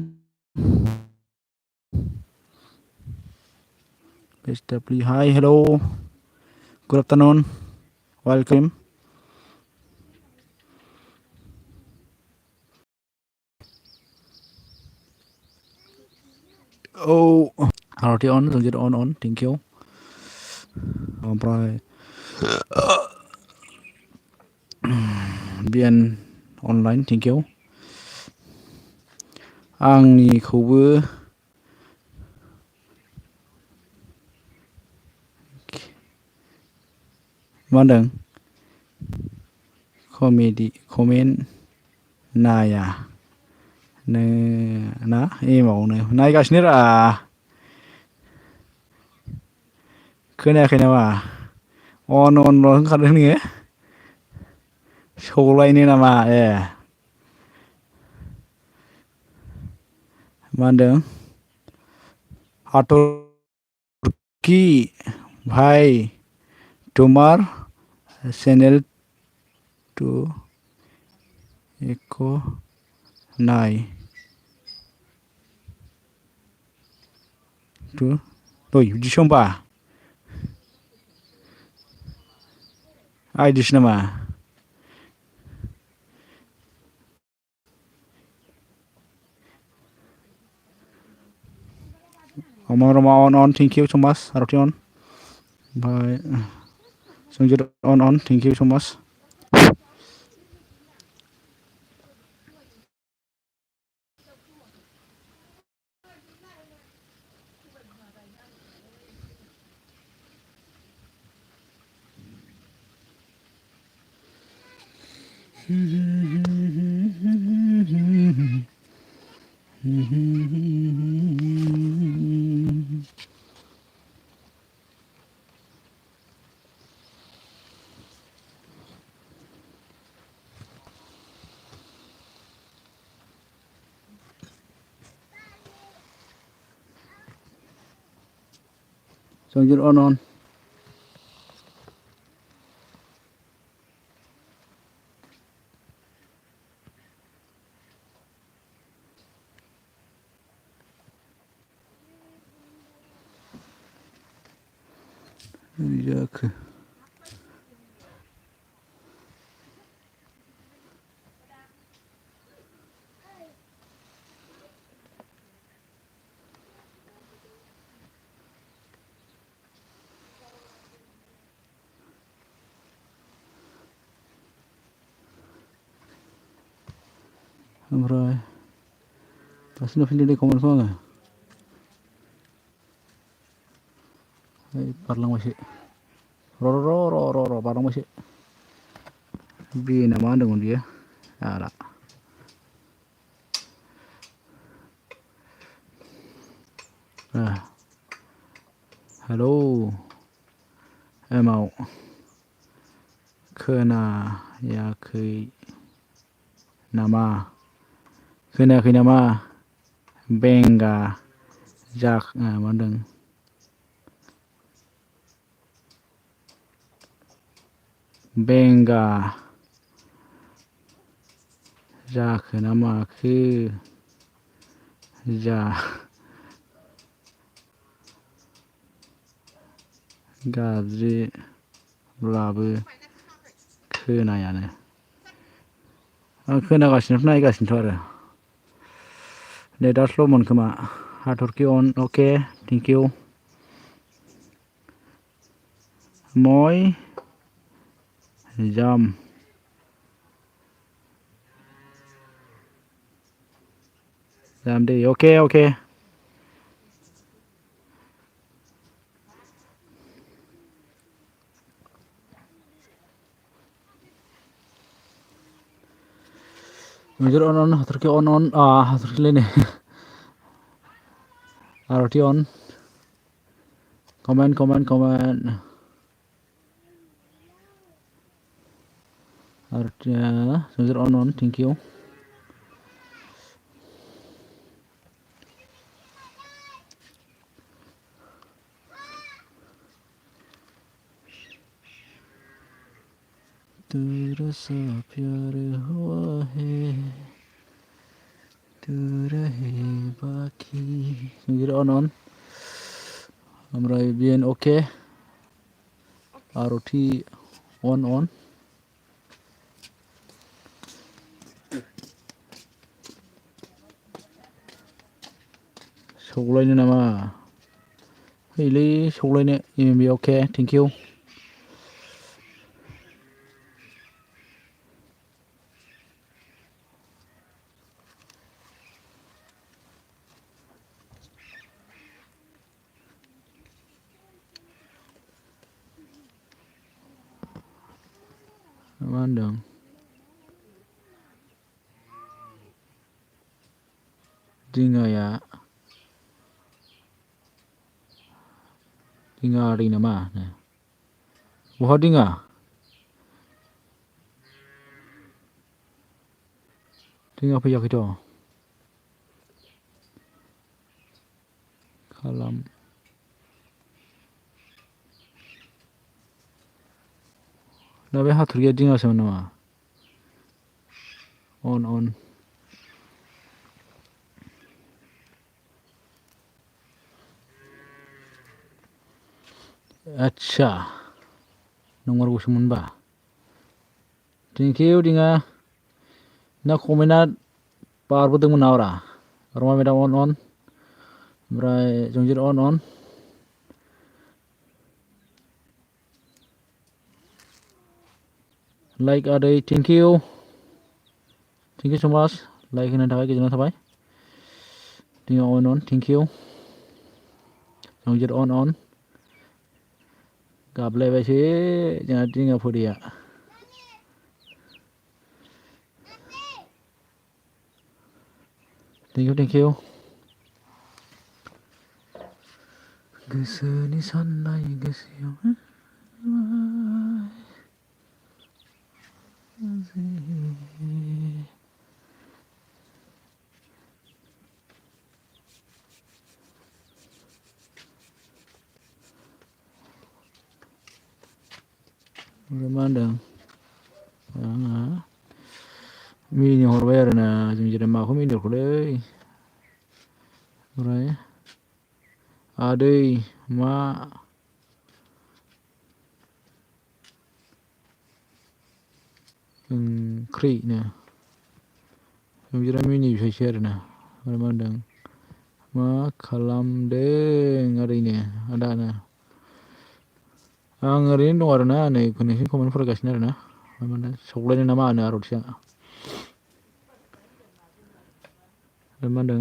establish hi hello good afternoon welcome Aarti अन संजित अन थैंक यू ओमफ्राय बिएन अनलाइन थैंक यू आंनिखौबो मा होनदों कमेन्ट नाया ना एमावनो नायगासिनो रा खोनायाखै नामा अनल' होनखादों नोङो सौलायनो नामा मा होनदों हाथरखि भाई तुम्हार चैनल टू एको नाय टू बिदिसो होमबा आइदिस नामा Roma on thank you so much Aarti on ओमफ्राय Sanjit on thank you so much Sanjit on बोरै जाखो ओमफ्राय दासो नुफिनदों दे कमेन्टखौ आङो ओइ बारलांबायसो र' बारलांबायसो बेना मा होनदोंमोन बियो आला हेलौ एमाव खोनायाखै नामा बेंगा मा होनदों बेंगा जाखो ना माखो गाबज्रिब्लाबो खोनायानो आं खोनागासिनो नायगासिनोथ' आरो नेटआ स्ल'मोन खोमा हाथरखि अन अके थेंक इउ मय जाम दे अके Major on hathurki on hathurki lene aroti on comment aroti major on thank you तेरा सा प्यार हुआ है तू रहे बाकी major on ओमफ्राय बिएन अके आरति on सौलायनो नामा फैलै सौलायनो एमबि अके थेंक इउ मा होनदों दिङा आदै नामा बहा दिङा फैयाखैथ' खालाम दा बे हाथरखिया दिङासोमोन नामा on आच्छा नंमारगौसोमोनबा थेंक इउ दिङा ना कमेन्टआ बारबोदोंमोन नामारा रमा मेदाम on ओमफ्राय जंजित on लाइक आदै thank you so much like होनायनि थाखाय गोजोननाय थाबाय दिङा on थेंक इउ जंजित on गाबलायबायसो जोंहा दिङा फरिया थेंक इउ गोसोनि साननाय गोसोआव मा होनदों आंहा मिनि हरबाय आरोना जों जेरै माखौ मिनिहरखोलै ओमफ्राय आदै मा ओंख्रिनो संजिरा मिनिबायसो आरोना ओमफ्राय मा होनदों मा खालामदों ओरैनो आदानो आं ओरैनो दं आरोना नै नोंसिनि कमेन्ट फरायगासिनो आरोना मा होनो सौलायनो ना मा होनो आरथिया मा होनदों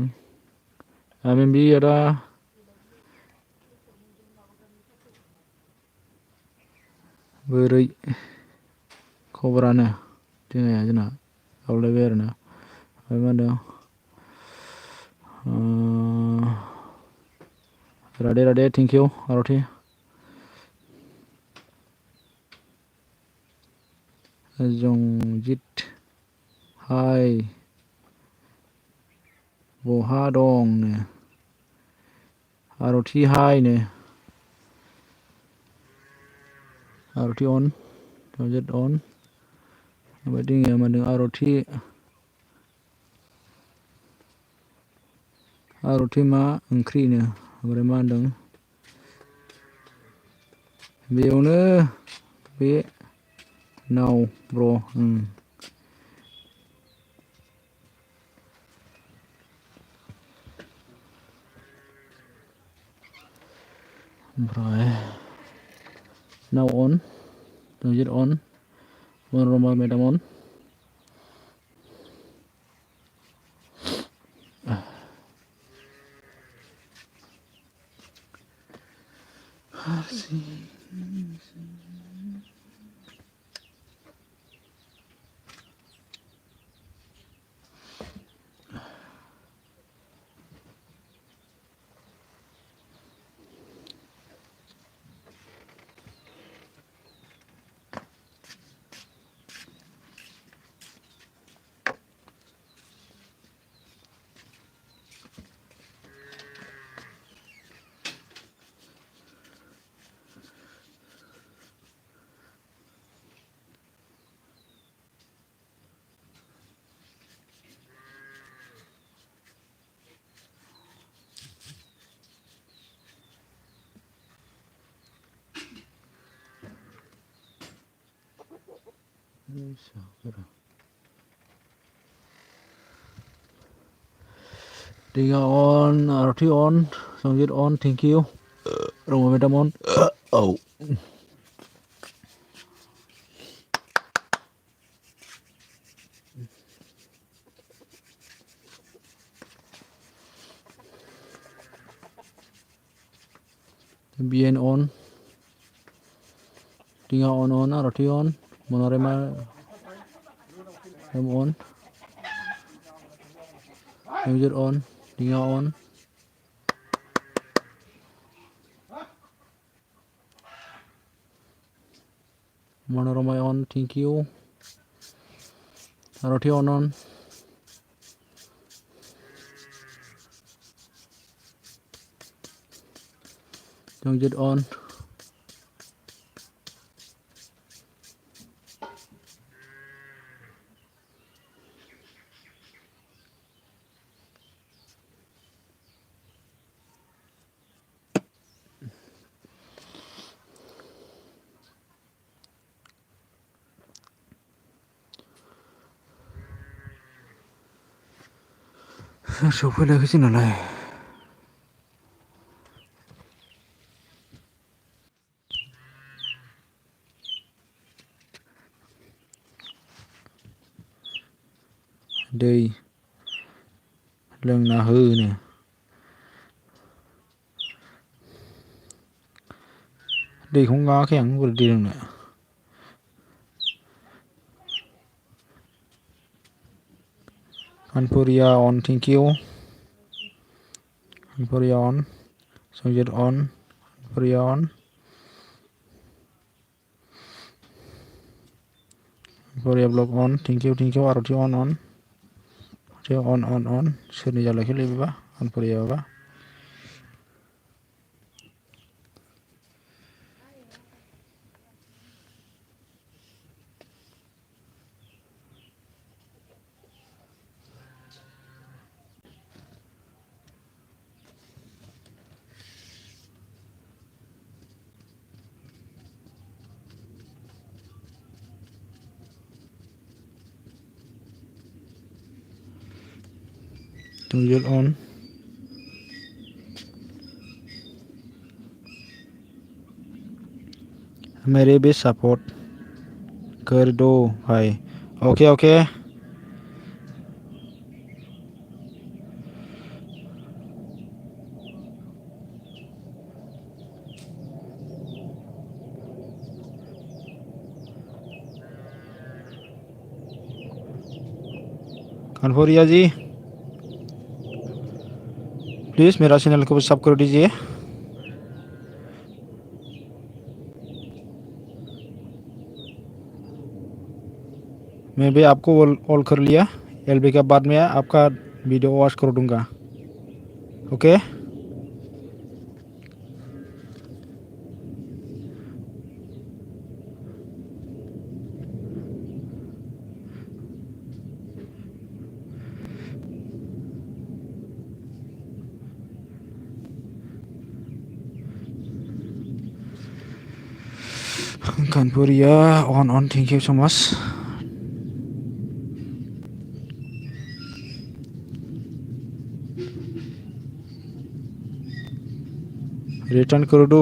आमिनबि आदा बोरै खबरानो जोंना गावलायबाय आरोना ओमफ्राय मा होनदों राधे राधे थेंक इउ आरथि जंजित हाय बहा दं नो आरथि हाय नो आरथि अन जंजित अन ओमफ्राय दिङिया मा होनदों आरथि मा ओंख्रिनो ओमफ्राय मा होनदों बेयावनो बे नाव ब्र ओमफ्राय नाव अन जंजित अन मनरमा मेदाम अन Diga on, Arti on, Songjit on, thank you. Roma Madam on. Oh. BN on. Diga on, Arti on, Monorema on. Songjit on, Diga on. Monorama on, thank you. Arti on. Songjit on. सफैलायाखै जोंनालाय दै लोंना होनो दैखौनो गाङाखै आं बोरै दै लोंनो Anpuria on, thank you. Anpuria on, Songjit on, Anpuria on. Anpuria blog on, thank you, Arti on. Arti on. Soरनि जालायखैलै बेबा Anpuria बा Tunjuk on. मेरे भी सपोर्ट कर दो भाई. Okay okay. Kanpuriya ji please मेरा चैनल को सब्सक्राइब कर दीजिए. मैं भी आपको ऑल कर लिया. एलबी के बाद में आपका वीडियो वॉच कर दूंगा. Okay. Kanpuria on. Thank you so much. Return कर दो.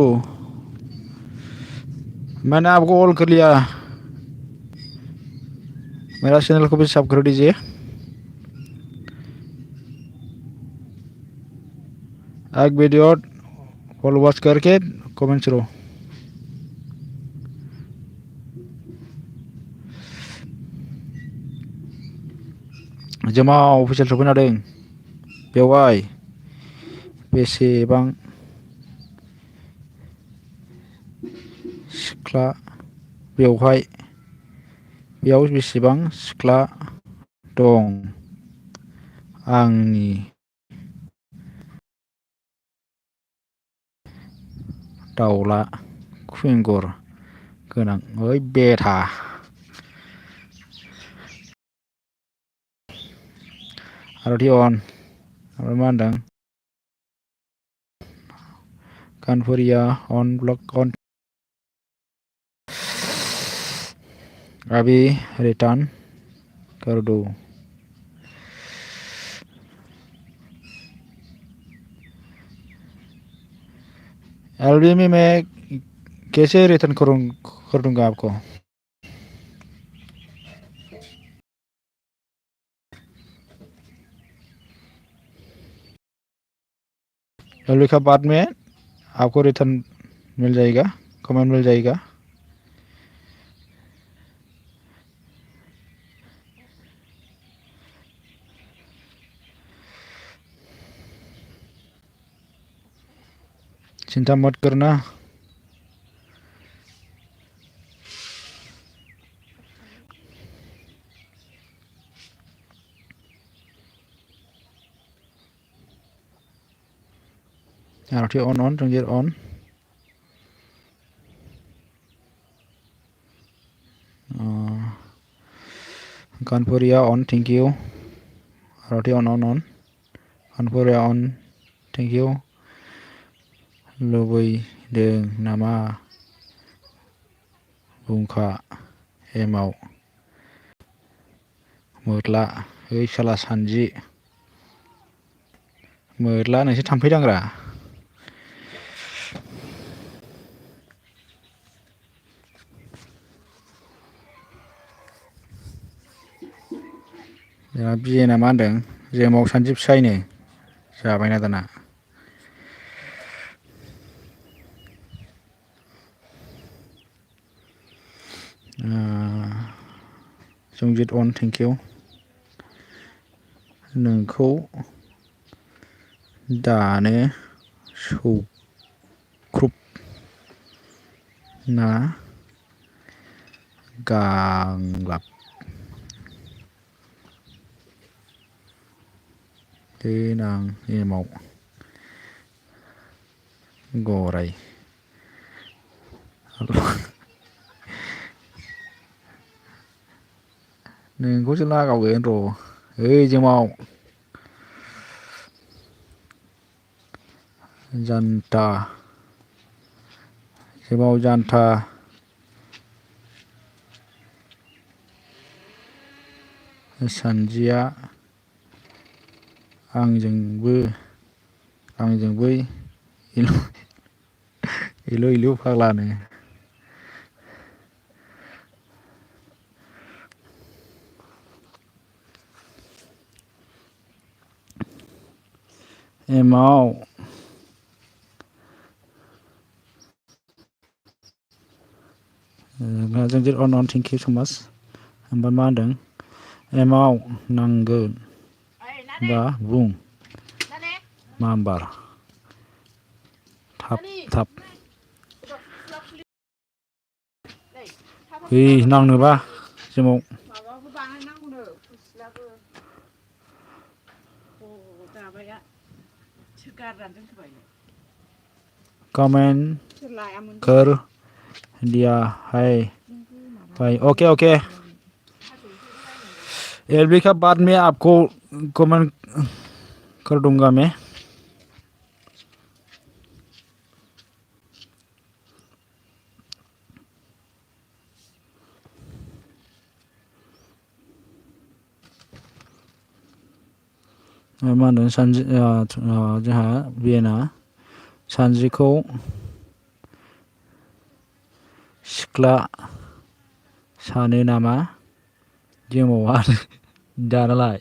मैंने आपको ऑल कर लिया. मेरा चैनल को भी सब्सक्राइब कर दीजिए. एक वीडियो ऑल वॉच करके कमेंट करो. जमा अफिसियेल सफैना दों. बेवहाय बेसेबां सिख्ला बेवहाय बेयाव बेसेबां सिख्ला दं आंनि दाउला खुंगुर गोनां. ओइ बेथा आरथि अन. ओमफ्राय मा होनदों कानपुरिया अन ब्लक अन. अभी रिटर्न कर दो. एलबी में मैं कैसे रिटर्न कर दूंगा आपको. एलबी के बाद में आपको रिटर्न मिल जाएगा. कमेंट मिल जाएगा. चिंता मत करना. आरथि अन जोंजिर अन. कानपुरिया अन. Thank you. आरथि अन. कानपुरिया अन. Thank you. लुबैदों नामा बुंखा एमाव मोरला. ओइ साला सानजि मोरला नोंसोर थाम्फै दांग्रा. जोंहा बिएना मा होनदों जेमाव सानजि फिसायनो जाबायना दाना. जंजित अन. Thank you. नोंखौ दानो सौख्रुबना गांलाब देनां एमाव गराय. नोंखौसो लागावगोन र'. ओइ जेमाव जानता जेमाव जानता सानजिया आंजोंबो इलु इलु फाग्लानो एमाव जोंजों अन थेंक इउ सो माच ओमफ्राय मा होनदों एमाव नांगोन ओइ नानि बा बुं नानि माम्बार थाब नानि थाब फुला फुलि नै थाफा है फुला नांनोबा जोमाव माबाबो बानायनांगौनो फुस्लाबो दाबाया सोर गारनानै दोनखोबाय कमेन्ट सोर लायामोन कर दिया है भाई ओके ओके एलबी का बाद में आपको कमेंट कर दूंगा मैं मा होनदों सानजि जोंहा बिएना सानजिखौ सिख्ला सानो नामा जोमावा दानालाय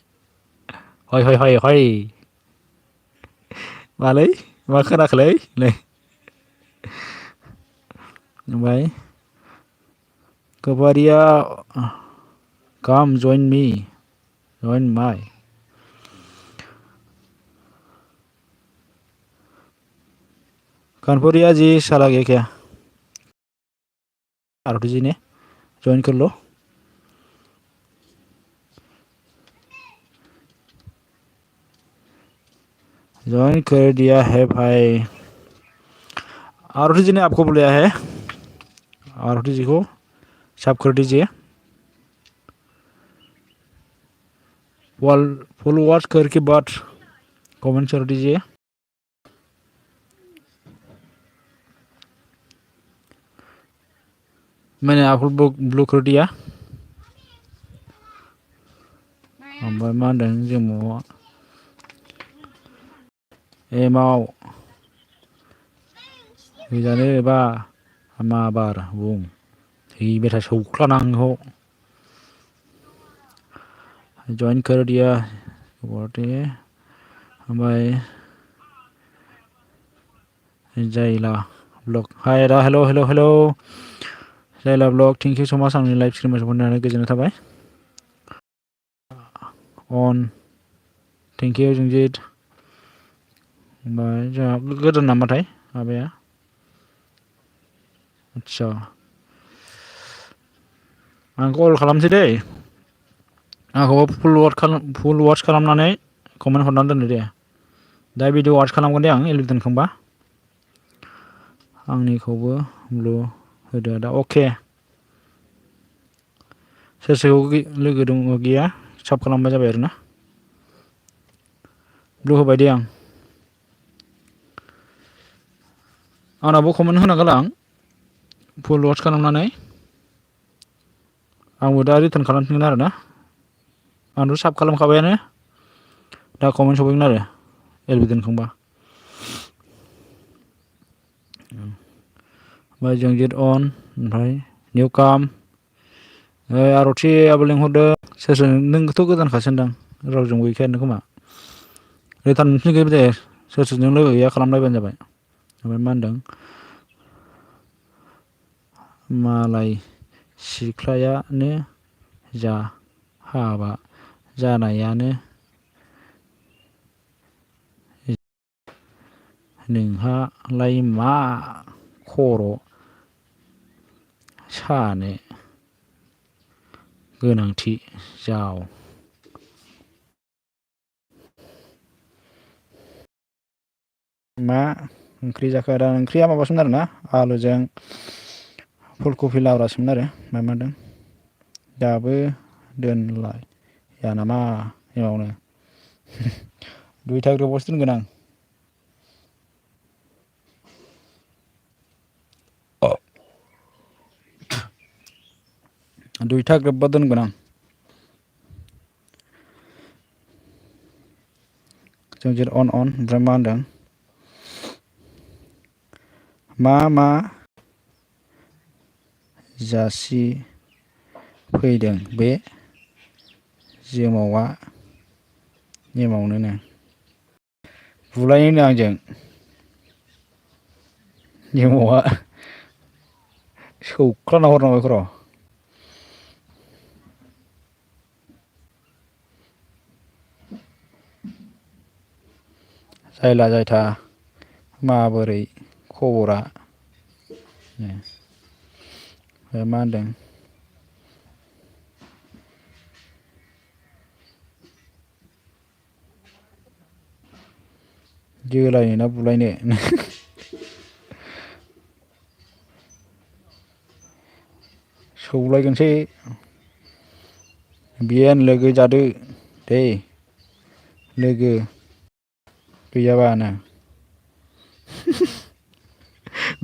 हय हय हय हय मालै मा खोनाखोलै नै ओमफ्राय कबारिया कम जइन मी जइन माय कानपुरिया जी साला गया क्या आरती जी ने ज्वाइन कर लो ज्वाइन कर दिया है भाई आरती जी ने आपको बुलाया है आरती जी को सब कर दीजिए फुल वॉच करके बाद कमेंट कर दीजिए मैंने आपको ब्लू कर दिया ओमफ्राय मा होनदों जोमावा एमाव होजानो बा माबार बुं हैबाय था सौख्लानांगौ जइन कर दिया ओमफ्राय जायला ब्लग हाय रा हेल' हेल' हेल' जायला ब्लग थेंक इउ स माच आंनि लाइभ स्ट्रिम सफैनानै गोजोननाय थाबाय अन थेंक इउ जोंजित ओमफ्राय जोंहा गोदान नामाथाय माबाया आदसा आं कल खालामसै दै आंखौ फुल वाच खालामनानै कमेन्ट हरनानै दोनदो दे दा भिडिअ वाच खालामगोन दे आं दोनखांबा आंनिखौबो ब्लु होदो दा अके सोर सोरखौ लोगो दङ गैया साब खालामबाय जाबाय आरोना ब्लु होबाय दे आंनाबो कमेन्ट होनांगोन आं फुल वाच खालामनानै आंबो दा रिटार्न खालामफिनगोन आरोना आंथ' साब खालामखाबायानो दा कमेन्ट सफैगोन आरो एलबि दोनखांबा ओमफ्राय जोंजित अन ओमफ्राय निउ काम आरथियाबो लिंहरदों सोर सोर नोंथ' गोदानखासो होनदां रावजोंबो गैखायानो खोमा रिटार्न मोनफिनगोन दे सोर सोरजों लोगो गैया खालामलायबानो जाबाय ओमफ्राय मा होनदों मालाय सिख्लायानो जा हाबा जानायानो नोंहालाय मा खर' सानो गोनांथि जाव मा ओंख्रि जाखो दा ओंख्रिया माबासोमोन आरोना आलुजों फुलकबि लाब्रासोमोन आरो मा होनदों दाबो दोनलाया नामा एमावनो दुइथा ग्रोबावसो दोनगोन आं दुइथा ग्रोबबा दोनगोन आं जोंजेर अन ओमफ्राय मा होनदों मा जासि फैदों बे एमावनो बुलायोनो आंजों एमावा सौख्लाना हरनांगौ बेखौ र' जायला जायथा माबोरै खबरा मा होनदों जोलायनो ना बुलायनो सौलायगोनसै बियान लोगो जादो दे लोगो गैयाबानो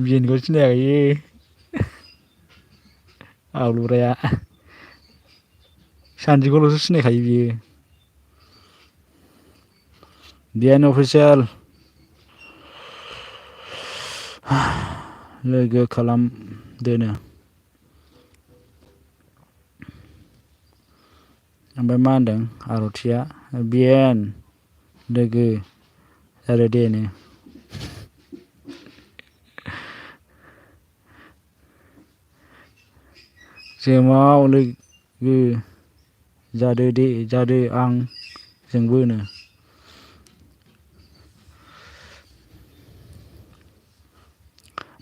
बिएनखौ सिनायाखै आलुराया सानजिखौल'सो सिनायखायो बियो बिएन अफिसियेल लोगो खालामदोनो ओमफ्राय मा होनदों आर'थिया बिएन लोगो जादो दे नो जोमाव लोगो जादो आं जोंबो नो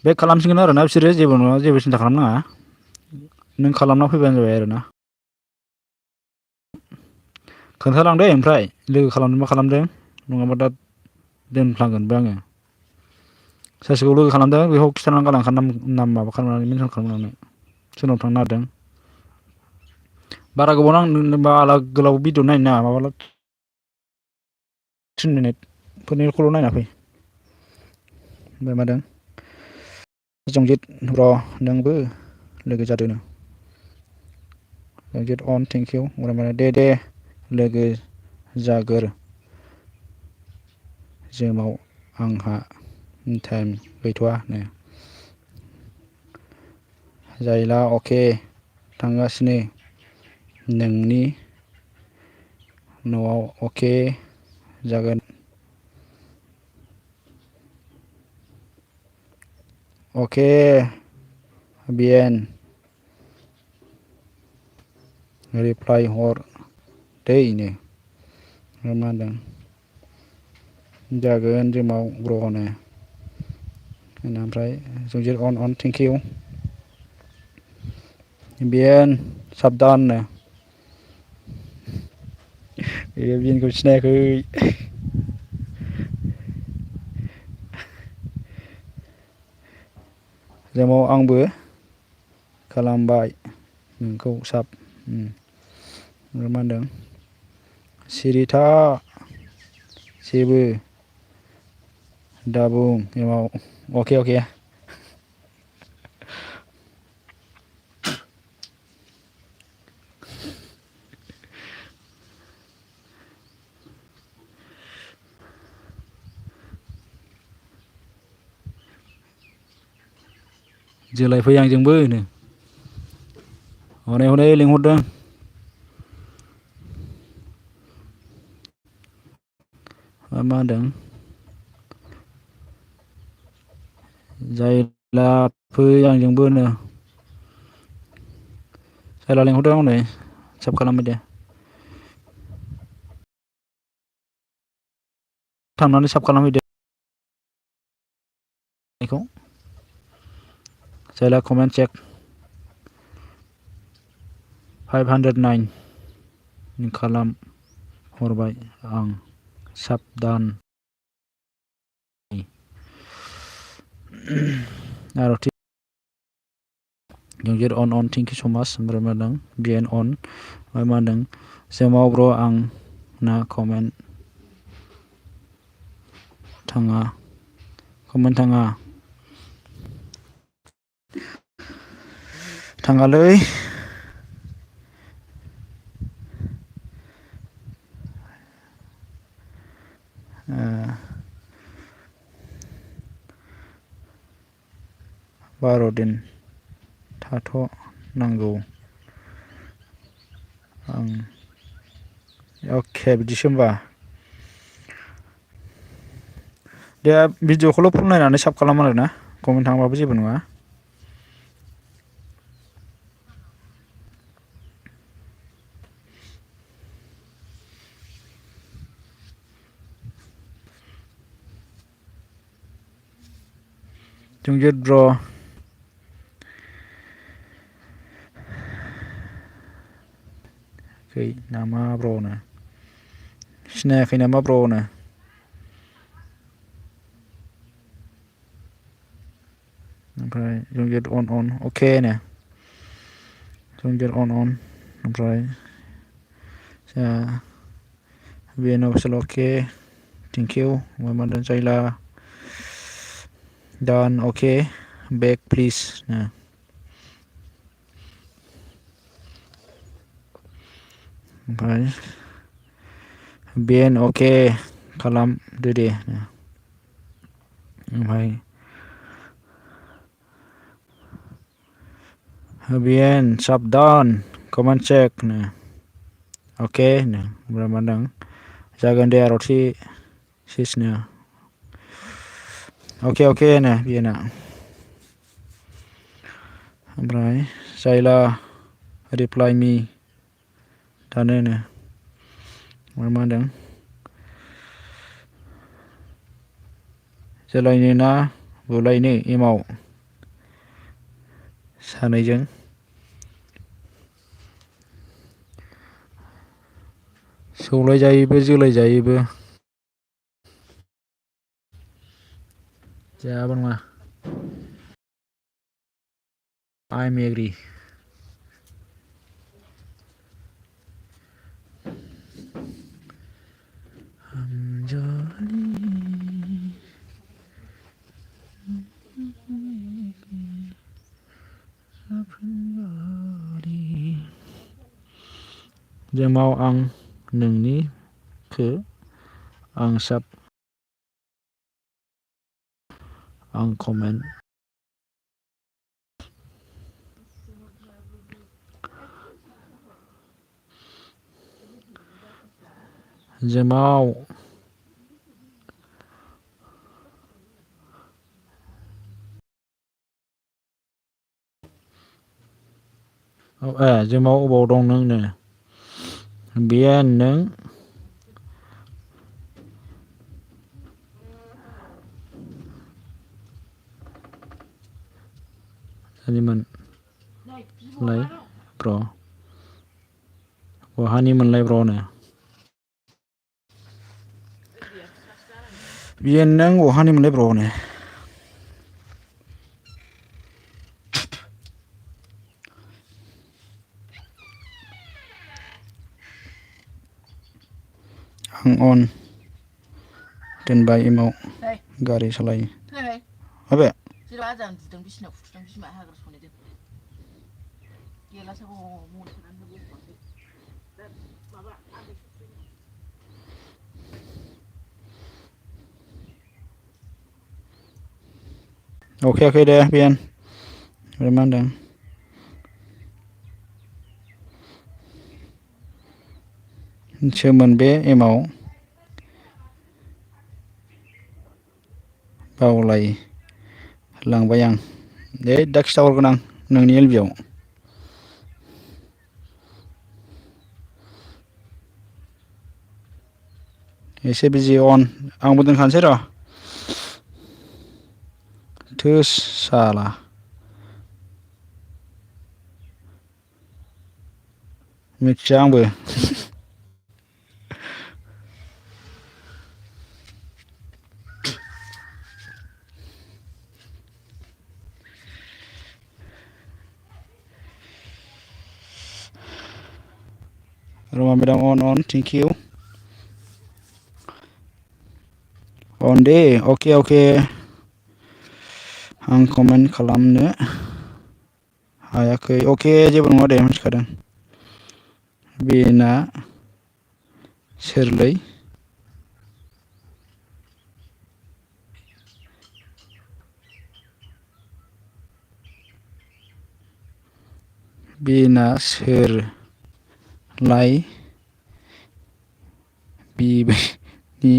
बे खालामसिगोन आरोना बिसोरो जेबो नङा जेबो सिन्था खालामनाङा नों खालामना फैबानो जाबाय आरोना खोन्थालांदे ओमफ्राय लोगो खालामदों मा खालामदों नङाबा दा दोनफ्लांगोनबो आङो सासेखौ लोगो खालामदों बेखौ खिन्थानानै गालांखा नाम माबा खालामनानै मेनसन खालामनानै सोरनाव थांनो नागिरदों बारा गोबाव बारा गोलाव भिडिअ नायनो नाङा माबाल' 3 मिनिटफोरनिखौल' नायना फै ओमफ्राय मादों जंजित र' नोंबो लोगो जादोनो जंजित अन थेंक इउ ओमफ्राय दे लोगो जागोर जोमाव आंहा टाइम गैथ'वा नो जायला अके थांगासिनो नोंनि न'आव अके जागोन अके बिएन रिप्लाय हर दै नो मा होनदों जागोन जोमाव ग्रहनो ओमफ्राय जंजित अन थेंक इउ बिएन साबधान नो बिएनखौ सिनायाखै जोमाव आंबो खालामबाय नोंखौ ओमफ्राय मा होनदों सिरिथा जेबो दाबुं एमाव अके जोलाय फै आंजोंबो नो हनै लिंहरदों मा होनदों जायला फै आंजोंबो नो जायला लिंहरदों हनै साब खालामबाय दे थांनानै साब खालामहैदो बेखौ जायला कमेन्ट चेक 509 खालाम हरबाय आं साबधान आर'थि जंजित अन थेंक इउ स' माच ओमफ्राय मा होनदों बिएन अन ओमफ्राय मा होनदों जोमाव ब्र' आंना कमेन्ट थाङालै 12 दिन थाथ'नांगौ आं अके बिदिसो होमबा दे भिडिअखौल' फुल नायनानै साब खालाम आरोना कमेन्ट थांबाबो जेबो नङा Jungjet bro nama bro नो सिनायाखै नामा bro नो ओमफ्राय Jungjet on अके नो Jungjet on ओमफ्राय BN official okay thank you Muhammad Zaila done okay back please नो ओमफ्राय BN अके खालामदो दे ओमफ्राय BN साबधान कमेन्ट चेक नो अके नो ओमफ्राय मा होनदों जागोन दे आर'थि सिसनो अके नो BNआ ओमफ्राय जायला रिप्लाइ मी दानो नो मा होनदों जोलायनो ना बुलायनो एमाव सानैजों सौलाय जायोबो जोलाय जायोबो जायाबो नङा I'm agree जेमाव आं नोंनिखो आं साब आं कमेन्ट जेमाव जेमाव अबाव दं नों नो BN नों सोरनिमोन लाय ब्र बहानिमोनलाय ब्र नो BN नों बहानिमोनलाय ब्र नो आं अन दोनबाय एमाव गारि सालायो माबे जेराव आजां बुदों बिसिनाव फुथुदों बिमा हाग्रा सनैदों गेलासाबो मनसोनानै बसबाखै माबा अके दे BN ओमफ्राय मा होनदों सोमोन बे एमाव बावलाय लांबाय आं दे दा खिथाहरगोन आं नोंनि एलबियाव एसे बिजि अन आंबो दोनखानोसै र' थोस साला मिथिया आंबो Roma medang on thank you on dे अके आं कमेन्ट खालामनो हायाखै अके जेबो नङा दे मिथिखादों बेना सोरलै बिना सोरलाय बिबैनि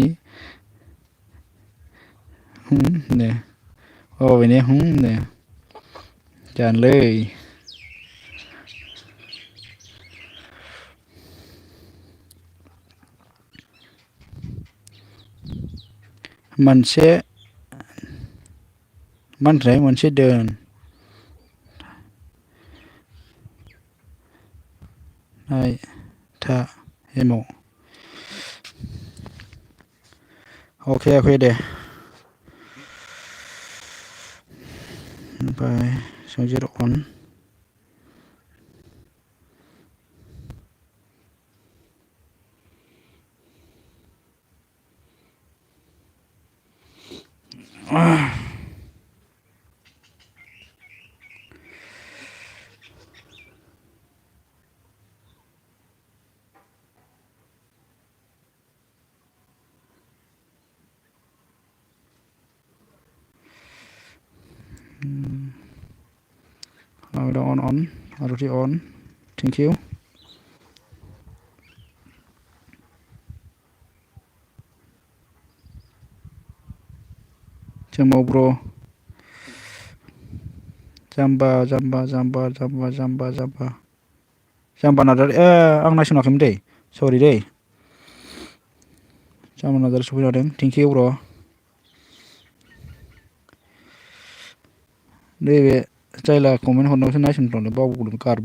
नो बेनो नो जानोलै मोनसे मा होनोथाय मोनसे दोन नाय था एमाव अके दे ओमफ्राय संजिर अन on Aruti on thank you Jamal bro जाम्बा नार्जारि आं नायसनाखैमोन दै सरि दै जाम्बा नार्जारि सफैनो हादों थेंक इउ ब्र नैबे जायला कमेन्ट हरनायावसो नायसनफ्लांदों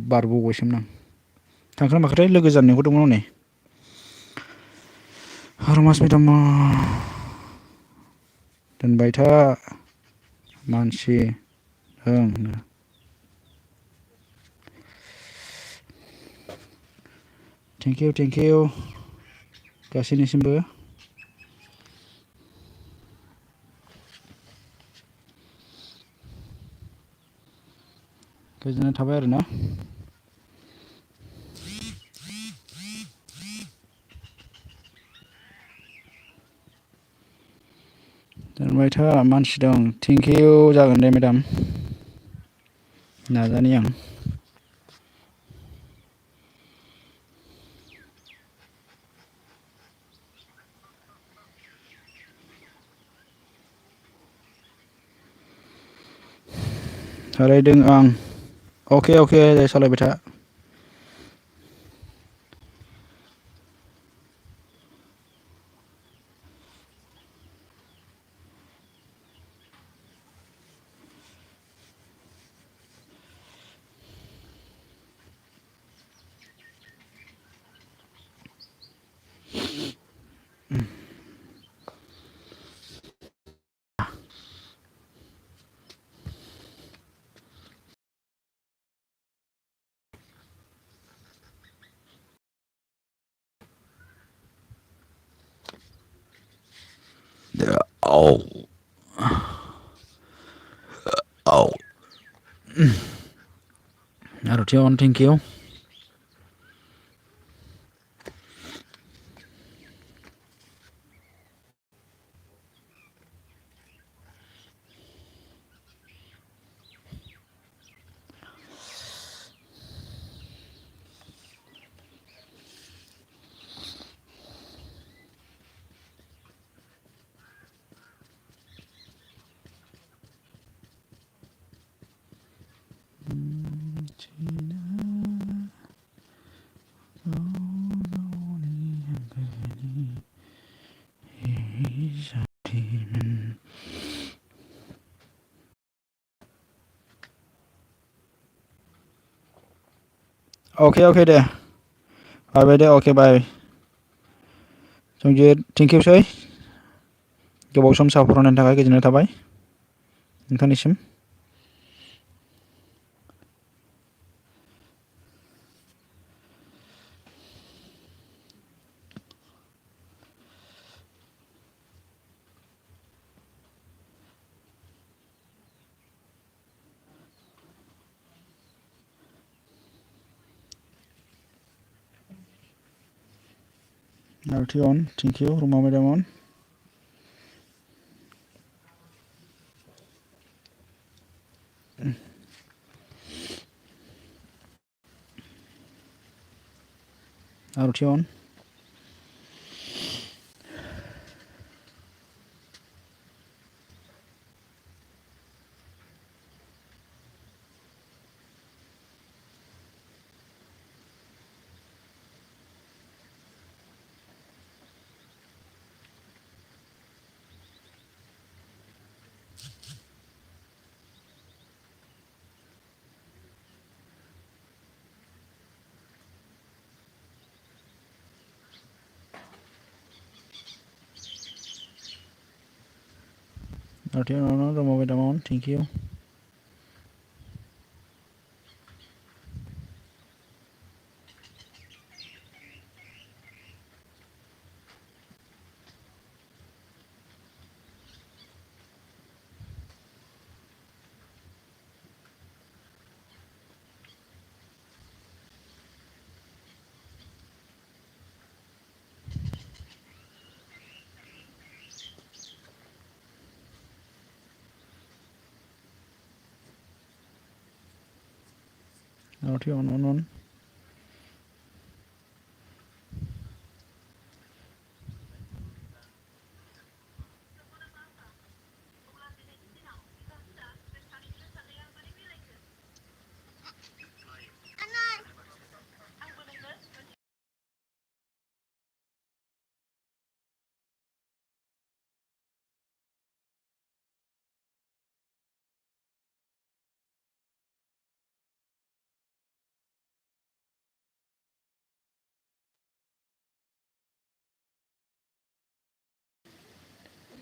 बारबावबायसोमोन आं थांखोना माखोथाय लोगो जानो लिंहरदोंमोन हनै हरमास मेदाम दोनबाय था मानसि ओं थेंक इउ गासैनिसिमबो गोजोननाय थाबाय आरोना दोनबाय था मानसि दं थेंक इउ जागोन दे मेदाम नाजानि आं सालायदों आं अके दे सालायबाय था औ Aruti on thank you okay दे बाय दे okay bye Sanjit thank you सै गोबाव सम सापर्ट होनायनि थाखाय गोजोननाय थाबाय नोंथांनिसिम Aruti on thank you Roma madam on Aruti on. Aruti on, remove it on. Thank you. Aruti on.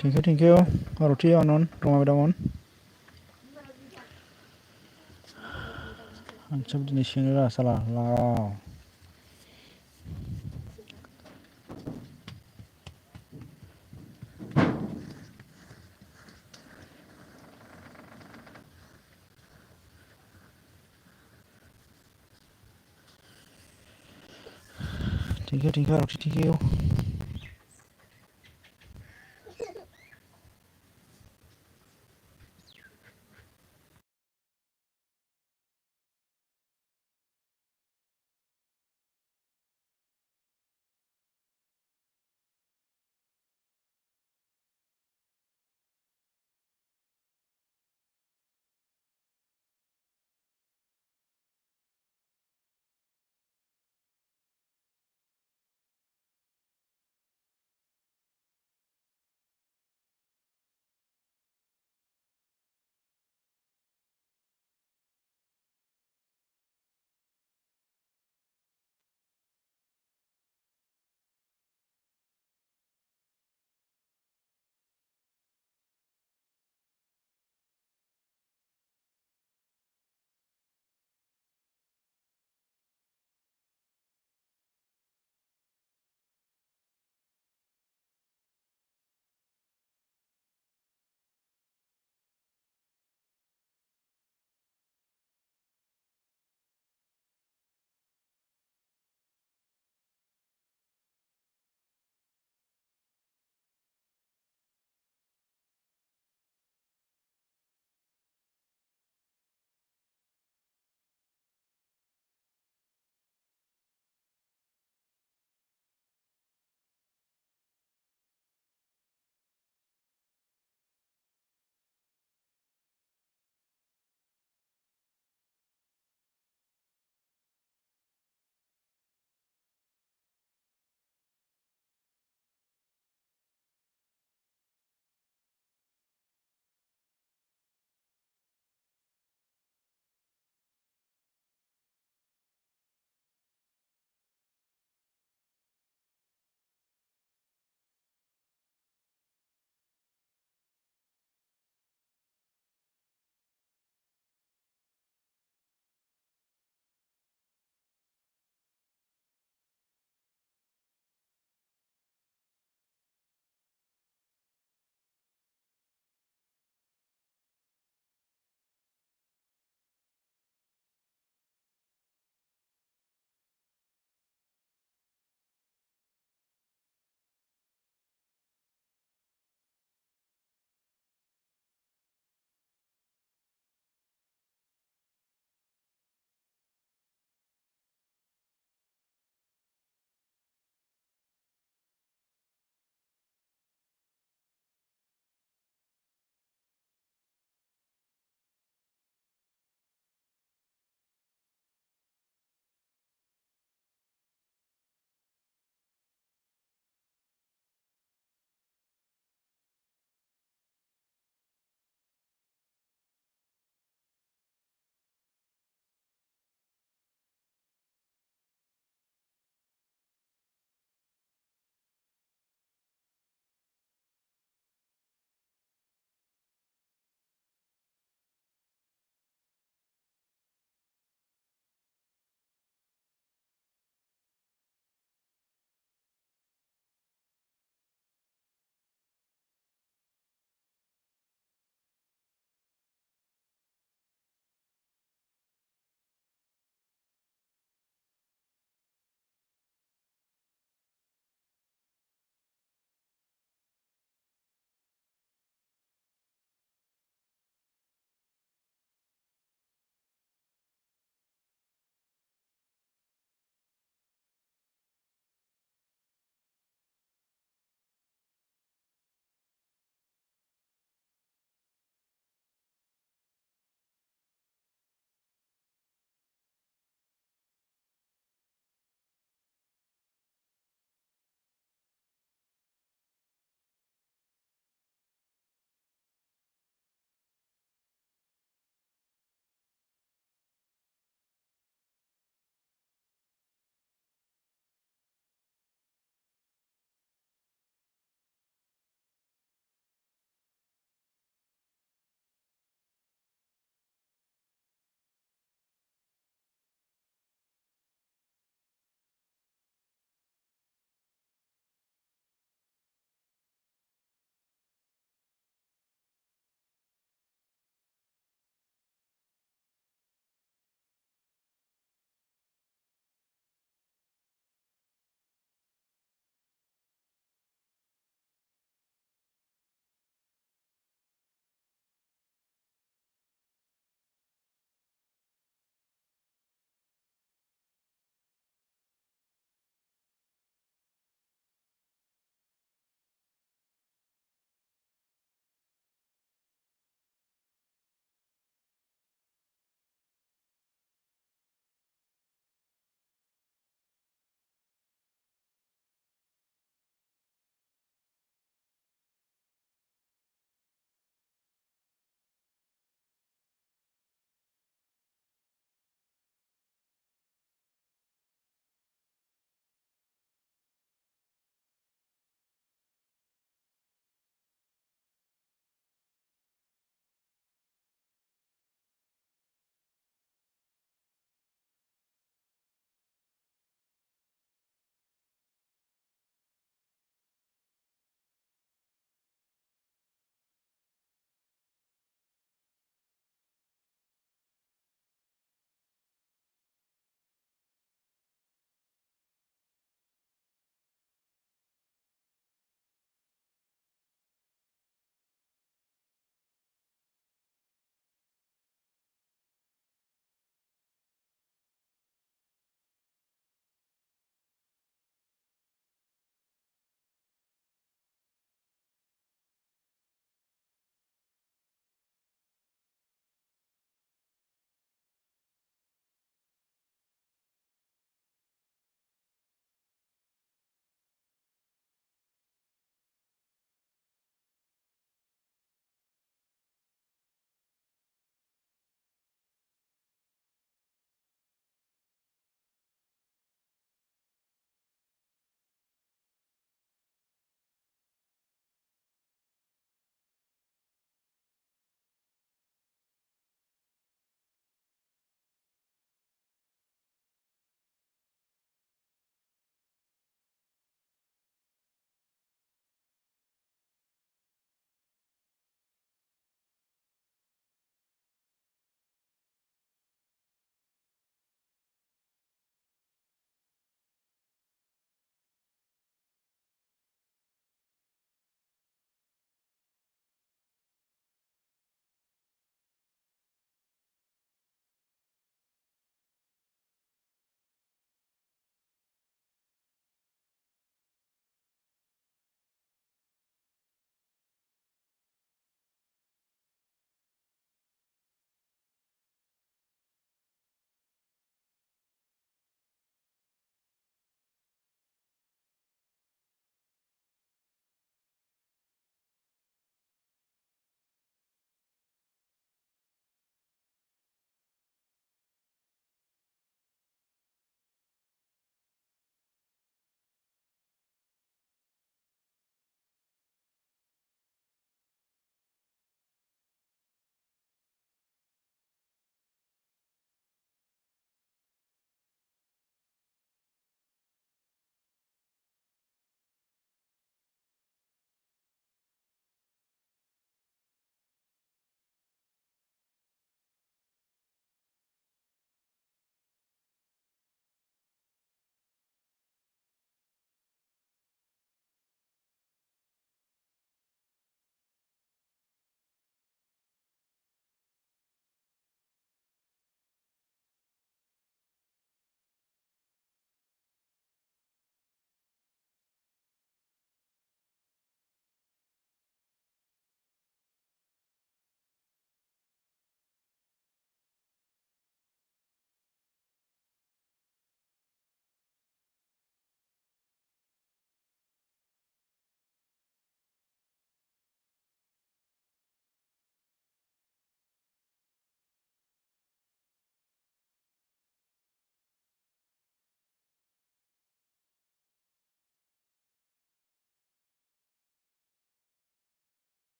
Thank you. Aruti on, remove it on. Ancam jenis ini lah salah lah. Thank you, Aruti, thank you.